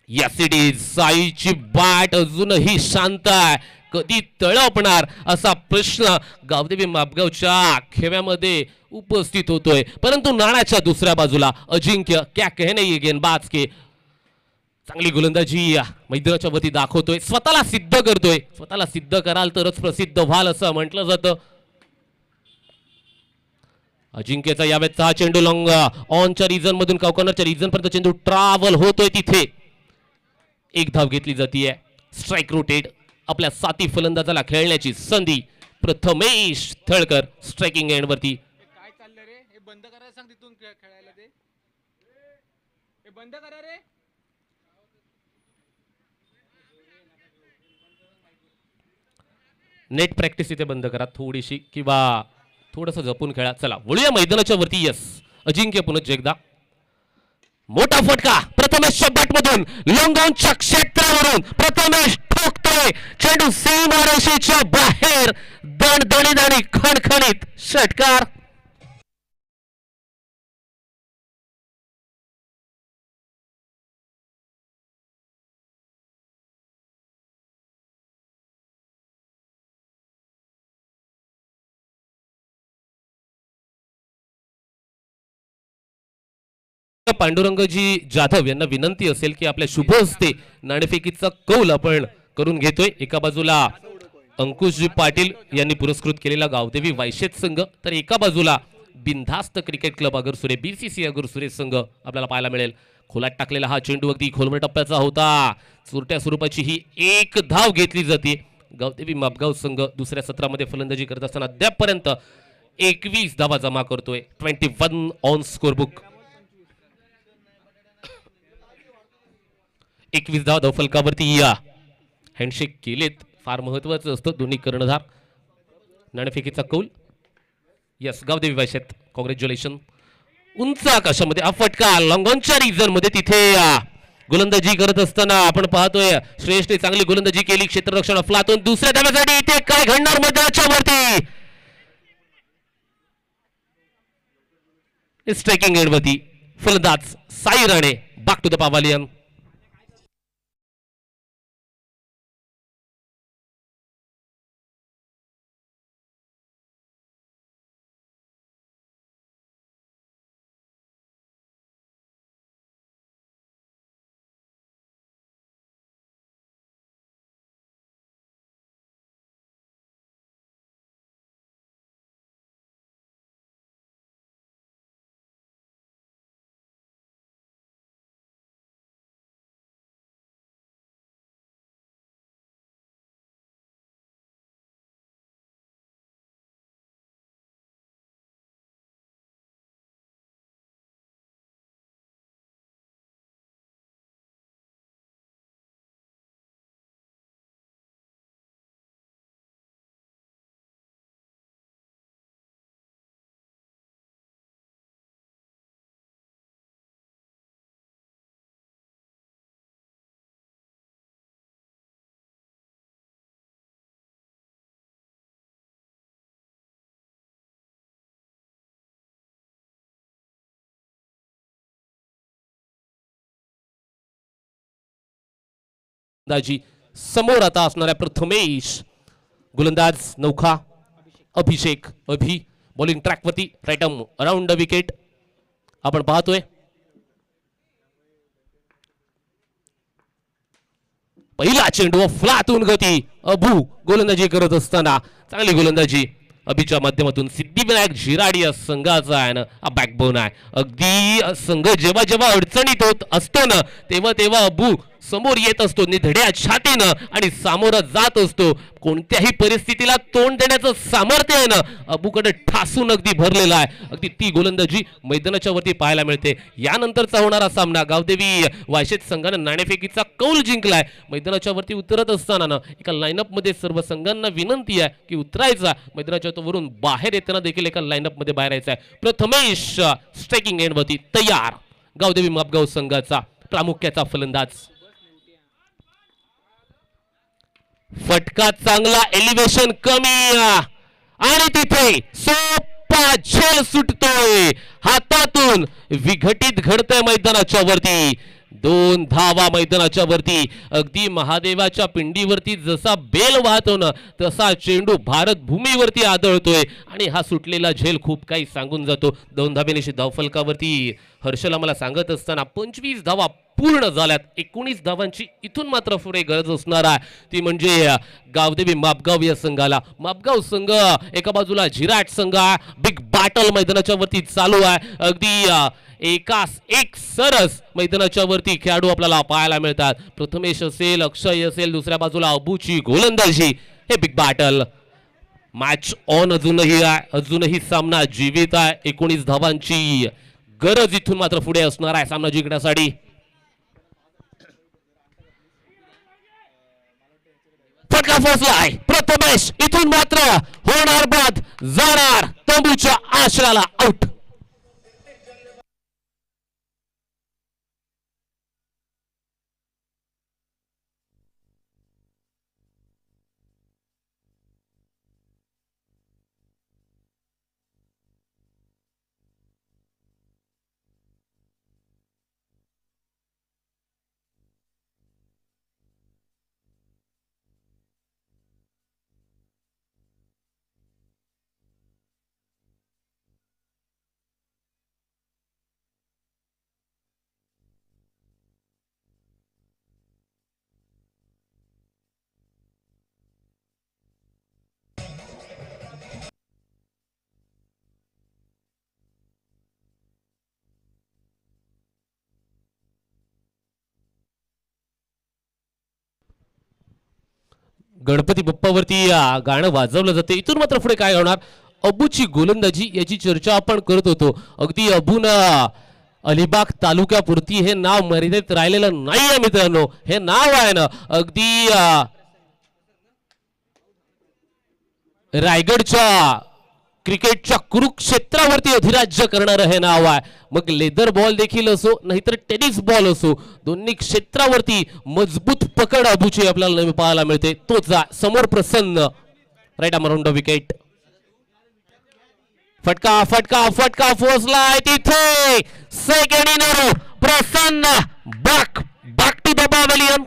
Yes it is. साईची बॅट अजूनही शांत आहे. कधी तळपणार असा प्रश्न गावदेवी मापगावच्या खेव्यामध्ये उपस्थित होतोय. परंतु नाण्याच्या दुसऱ्या बाजूला अजिंक्य क्या कहने ये गेंदबाज के चांगली गोलंदाजी मैदानाच्या वरती दाखवतोय. स्वतःला सिद्ध करतोय. स्वतःला सिद्ध कराल तरच प्रसिद्ध व्हाल असं म्हटलं जातं. अजिंक्यचा यावेळेचा हा चेंडू लॉंग ऑनच्या रिजन मधून कॉर्नरच्या रिजन पर्यंत चेंडू ट्रॅव्हल होतोय. तिथे एक धाव घेतली जाते. Strike rotated. आपल्या साथी फलंदाजाला खेळण्याची संधी. प्रथमेश थळकर स्ट्रायकिंग एंड वरती. काय चाललंय रे? हे बंद करायला सांग तिथून खेळायला. ते हे बंद करा रे. नेट प्रॅक्टिस इथे बंद करा थोडीशी, किंवा थोडंसं जपून खेळा. चला वळूया मैदानाच्या वरती. यस अजिंक्य पुनश्च एकदा. मोठा फटका प्रथमेशच्या बॅट मधून लॉंग ऑनच्या क्षेत्रावरून प्रथमेश ठोकतोय. चेंडू सीमारेषेच्या बाहेर. दणदणीत आणि खणखणीत षटकार. पांडुरंगजी जाधव यांना विनंती असेल की आपल्या शुभ हस्ते नाणेफेकीचा कौल आपण करून घेतोय. एका बाजूला अंकुशजी पाटील यांनी पुरस्कृत केलेला गावदेवी वायशेत संघ, तर एका बाजूला बिनधास्त क्रिकेट क्लब अगरसुरे बीसीसी अगरसुरे संघ आपल्याला पाहायला मिळेल. खोलात टाकलेला हा चेंडू अगदी खोलवर टप्प्याचा होता. चुरट्या स्वरूपाची ही एक धाव घेतली जाते. गावदेवी मापगाव संघ दुसऱ्या सत्रामध्ये फलंदाजी करत असताना अद्यापपर्यंत 21 धावा जमा करतोय. 21 ऑन स्कोर बुक. 21 धावा धावफलकावरती हँडशेक केलेत. फार महत्वाचं असतं दोन्ही कर्णधार. नाणेफेकीचा कौल. Yes Gavdevi Vayshet congratulation. उंच आकाशामध्ये हा फटका लॉंगॉनच्या रिजन मध्ये तिथे गोलंदाजी करत असताना आपण पाहतोय श्रेष्ठने चांगली गोलंदाजी केली. क्षेत्ररक्षण अफलातून दुसऱ्या धाव्यासाठी इथे काय घडणार मैदानाच्या वरती. स्ट्रायकिंग एंड वरती फलंदाज Sai Rane. Back to the pavilion. दाजी समोर आता असणाऱ्या प्रथमेश. गोलंदाज नौखा अभिषेक. अभि बॉलिंग ट्रॅक वरती. Right arm around the wicket आपण पाहतोय. पहिला चेंडू फ्लातून गती. अबू गोलंदाजी करत असताना चांगली गोलंदाजी अभिच्या माध्यमातून. सिद्धिविनायक झिराडी या संघाचा आहे ना हा बॅकबोन आहे. अगदी संघ जेव्हा जेव्हा अडचणीत होत असतो ना तेव्हा तेव्हा अबू समोर येत असतो निधड्या छातीनं आणि सामोरं जात असतो. कोणत्याही परिस्थितीला तोंड देण्याचं सामर्थ्य आहे ना अबूकडे ठासून अगदी भरलेला आहे. अगदी ती गोलंदाजी मैदानाच्या वरती पाहायला मिळते. यानंतरचा होणारा सामना गावदेवी वायशेत संघानं नाणेफेकीचा कौल जिंकलाय. मैदानाच्या वरती उतरत असताना ना एका लाईनअप मध्ये सर्व संघांना विनंती आहे की उतरायचा. मैदानाच्या वरून बाहेर येताना देखील एका लाईनअप मध्ये बाहेर यायचं आहे. प्रथमेश स्ट्रायकिंग एंड वरती तयार. गावदेवी मापगाव संघाचा प्रामुख्याचा फलंदाज. फटका चांगला, एलिव्हेशन कमी आणि तिथे सोपा झेल सुटतोय हातातून. विघटित घडतंय मैदानाच्या वरती. 2 धावा मैदानाच्या वरती. अगदी महादेवाच्या पिंडीवरती जसा बेल वाहतो ना तसा चेंडू भारत भूमीवरती आदळतोय आणि हा सुटलेला झेल खूप काही सांगून जातो. 2 धावेनिशी धावफलकावरती हर्षल आम्हाला सांगत असताना 25 धावा पूर्ण झाल्यात. 19 धावांची इथून मात्र पुढे गरज असणार आहे ती म्हणजे गावदेवी मापगाव या संघाला. मापगाव संघ एका बाजूला झिराट संघ आहे. बिग बॅटल मैदानाच्या वरती चालू आहे. अगदी एकास एक सरस मैदानाच्या वरती खेळाडू आपल्याला पाहायला मिळतात. प्रथमेश असेल, अक्षय असेल, दुसऱ्या बाजूला अबूची गोलंदाजी. हे बिग बॅटल मॅच ऑन अजूनही आहे. अजूनही सामना जीवित आहे. 19 धावांची गरज इथून मात्र पुढे असणार आहे सामना जिंकण्यासाठी. फटका फसलाय. प्रथमेश इथून मात्र होणार बाद, जाणार तंबूच्या आश्रयाला आउट. गणपती बाप्पावरती गाणं वाजवलं जाते. इथून मात्र पुढे काय होणार. अबूची गोलंदाजी याची चर्चा आपण करत होतो. अगदी अबून अलिबाग तालुक्यापुरती हे नाव मर्यादित राहिलेलं नाहीये मित्रांनो. हे नाव आहे ना अगदी रायगडच्या क्रिकेटच्या कुरुक्षेत्रावरती अधिराज्य करणारं हे नाव आहे. मग लेदर बॉल देखील असो नाहीतर टेनिस बॉल असो दोन्ही क्षेत्रावरती मजबूत पकड अबूची आपल्याला पाहायला मिळते. तोच समोर Prasanna right around the wicket. फटका फटका फटका पोहोचलाय तिथे. Second inner Prasanna back back to the pavilion.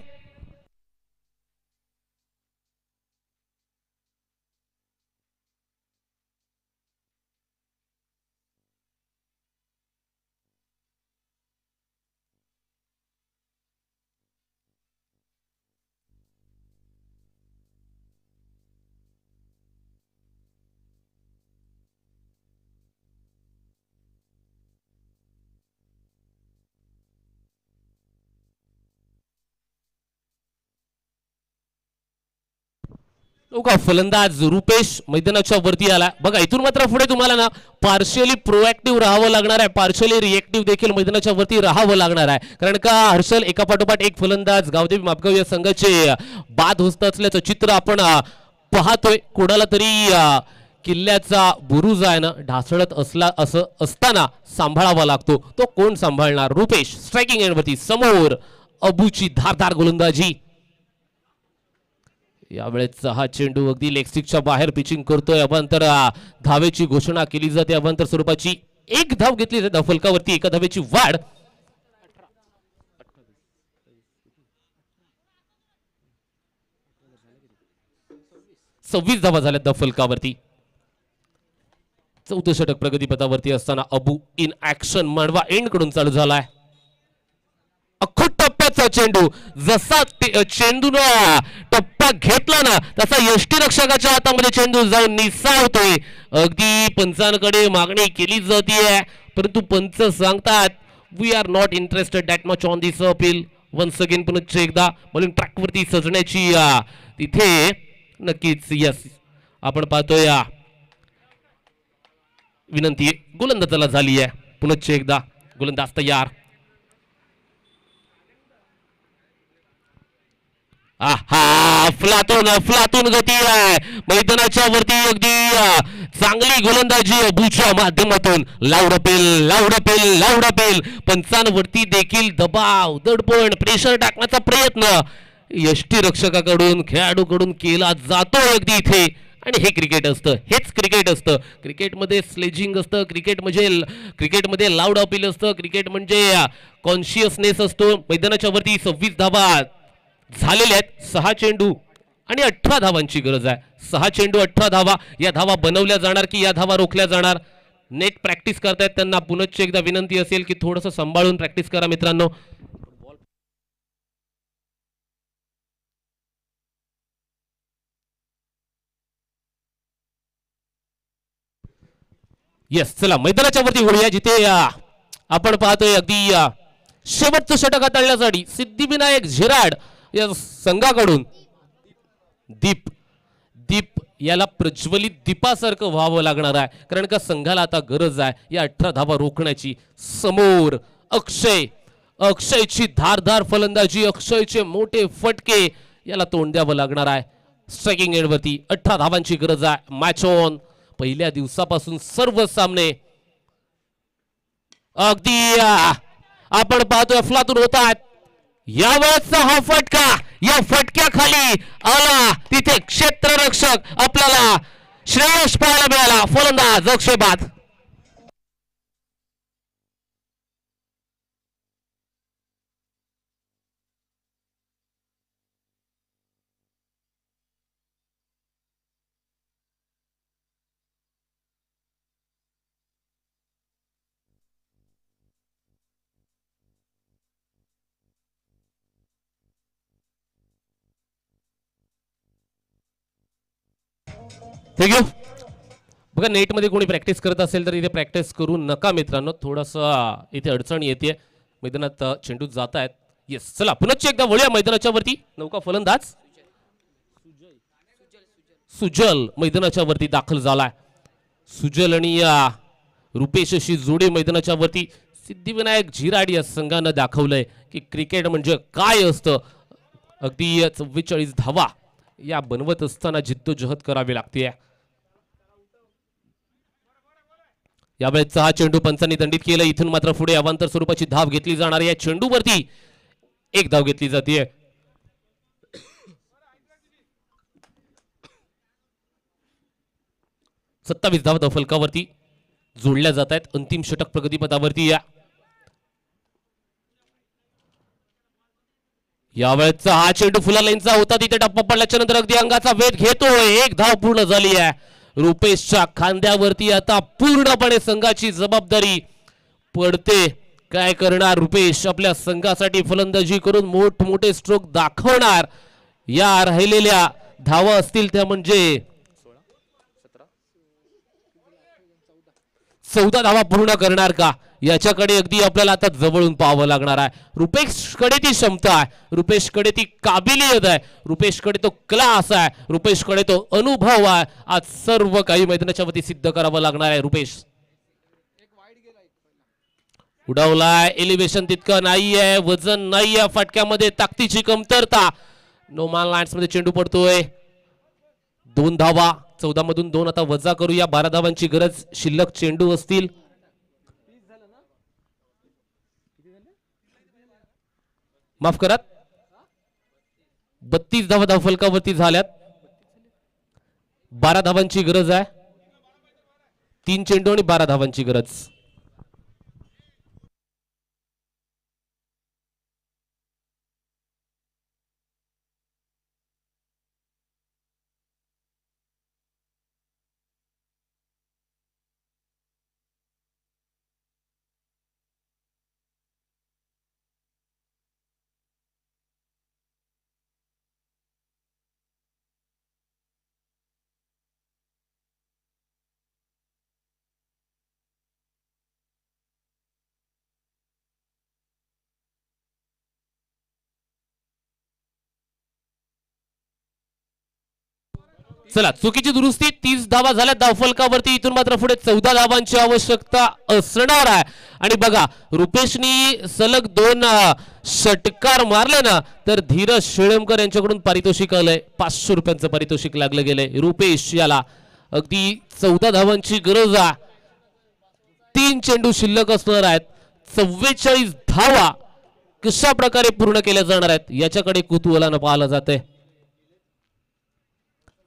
फलंदाज रुपेश मैदानाच्या वरती आला. बघा इथून मात्र पुढे तुम्हाला ना पार्शियली प्रोएक्टिव्ह राहावं लागणार आहे. पार्शियली रिएक्टिव्ह देखील मैदानाच्या वरती राहावं लागणार आहे. कारण का हर्षल एका पाठोपाठ एक फलंदाज गावदेवी मापगाव या संघाचे बाद होत असल्याचं चित्र आपण पाहतोय. कोणाला तरी किल्ल्याचा बुरुज आहे ना ढासळत असं असताना सांभाळावा लागतो. तो कोण सांभाळणार. रुपेश स्ट्रायकिंग एंड वरती. समोर अबूची धारदार गोलंदाजी. यावेळेस हा चेंडू अगदी लेग स्टिकच्या बाहेर पिचिंग करतोय. अवांतर धावेची घोषणा केली जाते. अवांतर स्वरूपाची 1 धाव घेतली जाते फलकावरती. 1 धावेची वाढ. 26 धावा झाल्या फलकावरती. 4थं षटक प्रगतीपथावरती असताना Abu in action. Mandwa end कडून चालू झालाय. अख्खा टप्प्याचा चेंडू. जसा चेंडून टप्पा घेतला ना तसा यष्टीरक्षकाच्या हातामध्ये चेंडू जाऊन निसावतोय. अगदी पंचांकडे मागणी केली जाते परंतु पंच सांगतात we are not interested that much on this appeal. Once again पुन्हा एकदा बॉलिंग ट्रॅक वरती सजण्याची तिथे नक्कीच यस आपण पाहतोय विनंती गोलंदाजाला झाली आहे. पुन्हा एकदा गोलंदाज तयार. आहा फ्लातून गती आहे मैदानाच्या वरती अगदी चांगली गोलंदाजी अबूच्या माध्यमातून लावडपेल पंचांवरती देखील दबाव दडपण प्रेशर टाकण्याचा प्रयत्न यष्टीरक्षकाकडून खेळाडूकडून केला जातो अगदी इथे. आणि हे क्रिकेट असतं, हेच क्रिकेट असतं. क्रिकेटमध्ये स्लेजिंग असतं, क्रिकेटमध्ये लाऊड अपील असतं, क्रिकेट म्हणजे कॉन्शियसनेस असतो. मैदानाच्या वरती 26 धावा झालेल्या आहेत. 6 चेंडू आणि 18 धावांची गरज आहे. 6 चेंडू 18 धावा. या धावा बनवल्या जाणार की या धावा रोखल्या जाणार. नेट प्रॅक्टिस करतायत त्यांना पुनश्च एकदा विनंती असेल की थोडंसं सांभाळून प्रॅक्टिस करा मित्रांनो. येस चला मैदानाच्या वरती वळूया जिथे आपण पाहतोय अगदी शेवटचं षटक हाताळण्यासाठी सिद्धिविनायक झिराड या संघाकडून दीप याला प्रज्वलित दीपासारखं व्हावं लागणार आहे. कारण का संघाला आता गरज आहे या 18 धावा रोखण्याची. समोर अक्षयची धारदार फलंदाजी, अक्षयचे मोठे फटके याला तोंड द्यावं लागणार आहे. स्ट्रायकिंग एंडवरती 18 धावांची गरज आहे. Match on. पहिल्या दिवसापासून सर्व सामने अगदी आपण पाहतोय फ्लातून होत आहेत. यावेळेसचा हा फटका, या फटक्याखाली आला तिथे क्षेत्ररक्षक आपल्याला श्रेयस पाहायला मिळाला. फलंदाज अक्षय बाद. थँक्यू. बघा नेटमध्ये कोणी प्रॅक्टिस करत असेल तर इथे प्रॅक्टिस करू नका मित्रांनो. थोडंसं इथे अडचण येते. मैदानात चेंडू जात आहेत. येस चला पुन्हा एकदा वळूया मैदानाच्या वरती. नौका फलंदाज सुजल मैदानाच्या वरती दाखल झालाय. सुजल आणि रुपेश अशी जोडी मैदानाच्या वरती. सिद्धिविनायक झिराड या संघानं दाखवलंय की क्रिकेट म्हणजे काय असतं. अगदी 44 धावा या बनवत असताना जिद्दोजहद करावी लागते. यावेळेस हा चेंडू पंचांनी दंडित केलं. इथून मात्र पुढे अवांतर स्वरूपाची धाव घेतली जाणार. या चेंडूवरती एक धाव घेतली जाते. 27 धावा फलकावरती जोडल्या जात आहेत. अंतिम षटक प्रगतीपथावरती. यावेळेचा हा चेंडू फुला लाईनचा होता. तिथे टप्पा पडल्याच्या नंतर अगदी अंगाचा वेध घेतोय. एक धाव पूर्ण झाली आहे. रुपेशच्या खांद्यावरती आता पूर्णपणे संघाची जबाबदारी पडते. काय करणार रुपेश आपल्या संघासाठी फलंदाजी करून मोठमोठे स्ट्रोक दाखवणार. या राहिलेल्या धावा असतील त्या म्हणजे 14 धावा पूर्ण करणार का याच्याकडे अगदी आपल्याला आता जवळून पाहावं लागणार आहे. रुपेशकडे ती क्षमता आहे, रुपेशकडे ती काबिलियत आहे, रुपेशकडे तो क्लास आहे, रुपेशकडे तो अनुभव आहे. आज सर्व काही मैदानाच्या वरती सिद्ध करावं लागणार आहे. रुपेश उडवलाय. एलिव्हेशन तितकं नाहीये, वजन नाहीये फटक्यामध्ये, ताकदीची कमतरता. नो मान लँड्स मध्ये चेंडू पडतोय. 2 धावा, 14 मधून 2 आता वजा करूया. 12 धावांची गरज. शिल्लक चेंडू असतील माफ करा 32 धावा धावफलकावरती झाल्यात. 12 धावांची गरज आहे. 3 चेंडू आणि 12 धावांची गरज. चला चुकीची दुरुस्ती 30 धावा झाल्या धावफलकावरती. इथून मात्र पुढे 14 धावांची आवश्यकता असणार आहे. आणि बघा रुपेशनी सलग 2 षटकार मारले ना तर धीरज शेळमकर यांच्याकडून पारितोषिक आलंय. 500 रुपयांचं पारितोषिक लागलं गेलंय रुपेश याला. अगदी 14 धावांची गरज आहे. 3 चेंडू शिल्लक असणार आहेत. 44 धावा कशा प्रकारे पूर्ण केल्या जाणार आहेत याच्याकडे कुतूहलानं पाहिलं जाते.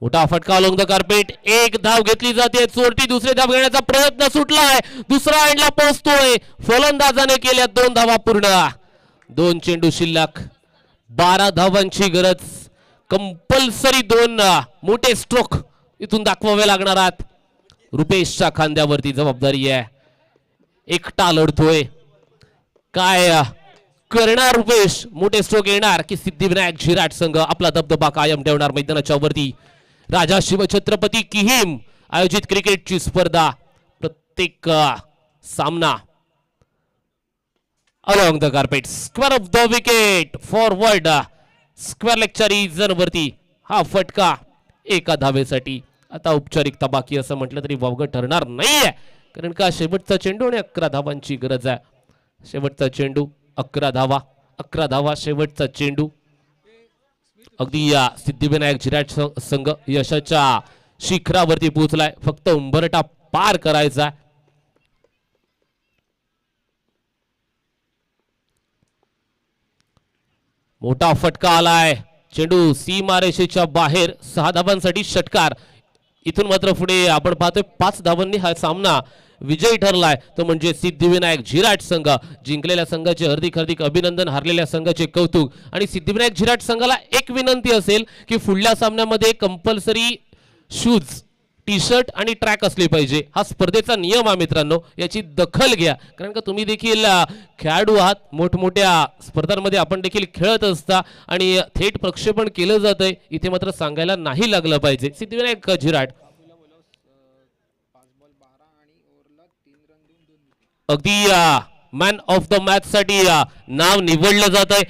मोठा फटका अलॉंग द कार्पेट. 1 धाव घेतली जाते. चोरटी दुसरी धाव घेण्याचा प्रयत्न सुटलाय. दुसरा एंडला पोहोचतोय. फलंदाजाने केल्या 2 धावा पूर्ण. 2 चेंडू शिल्लक. 12 धावांची गरज. कंपल्सरी 2 मोठे स्ट्रोक इथून दाखवावे लागणार आहेत. रुपेशच्या खांद्यावरती जबाबदारी आहे. एकटा लढतोय. काय करणार रुपेश? मोठे स्ट्रोक येणार की सिद्धिविनायक झिराट संघ आपला दबदबा कायम ठेवणार मैदानाच्या वरती. राजा शिवछत्रपती किहीम आयोजित क्रिकेटची स्पर्धा. प्रत्येक सामना along the carpet. Square off the wicket forward square लेगच्या रिजन वरती हा फटका 1 धावेसाठी. आता औपचारिकता बाकी असं म्हटलं तरी वावगं ठरणार नाहीये कारण का शेवटचा चेंडू आणि 11 धावांची गरज आहे. शेवटचा चेंडू 11 धावा. 11 धावा शेवटचा चेंडू. अगदी या सिद्धिविनायक झिराट संघ यशाच्या शिखरावरती पोहोचलाय. फक्त उंबरठा पार करायचा. मोठा फटका आलाय. चेंडू सीमारेषेच्या बाहेर. 6 धावांसाठी षटकार. इथून मात्र पुढे आपण पाहतोय 5 धावांनी हा सामना विजयी ठरलाय. तो म्हणजे सिद्धिविनायक झिराट संघ. जिंकलेल्या संघाचे हार्दिक अभिनंदन. हारलेल्या संघाचे कौतुक. आणि सिद्धिविनायक झिराट संघाला एक विनंती असेल की पुढल्या सामन्यामध्ये कंपल्सरी शूज टी शर्ट आणि ट्रॅक असले पाहिजे. हा स्पर्धेचा नियम आहे मित्रांनो. याची दखल घ्या कारण का तुम्ही देखील खेळाडू आहात. मोठमोठ्या स्पर्धांमध्ये आपण देखील खेळत असता आणि थेट प्रक्षेपण केलं जातंय. इथे मात्र सांगायला नाही लागलं पाहिजे. सिद्धिविनायक झिराट अगदी मॅन ऑफ द मॅच साठी नाव निवडलं जात आहे.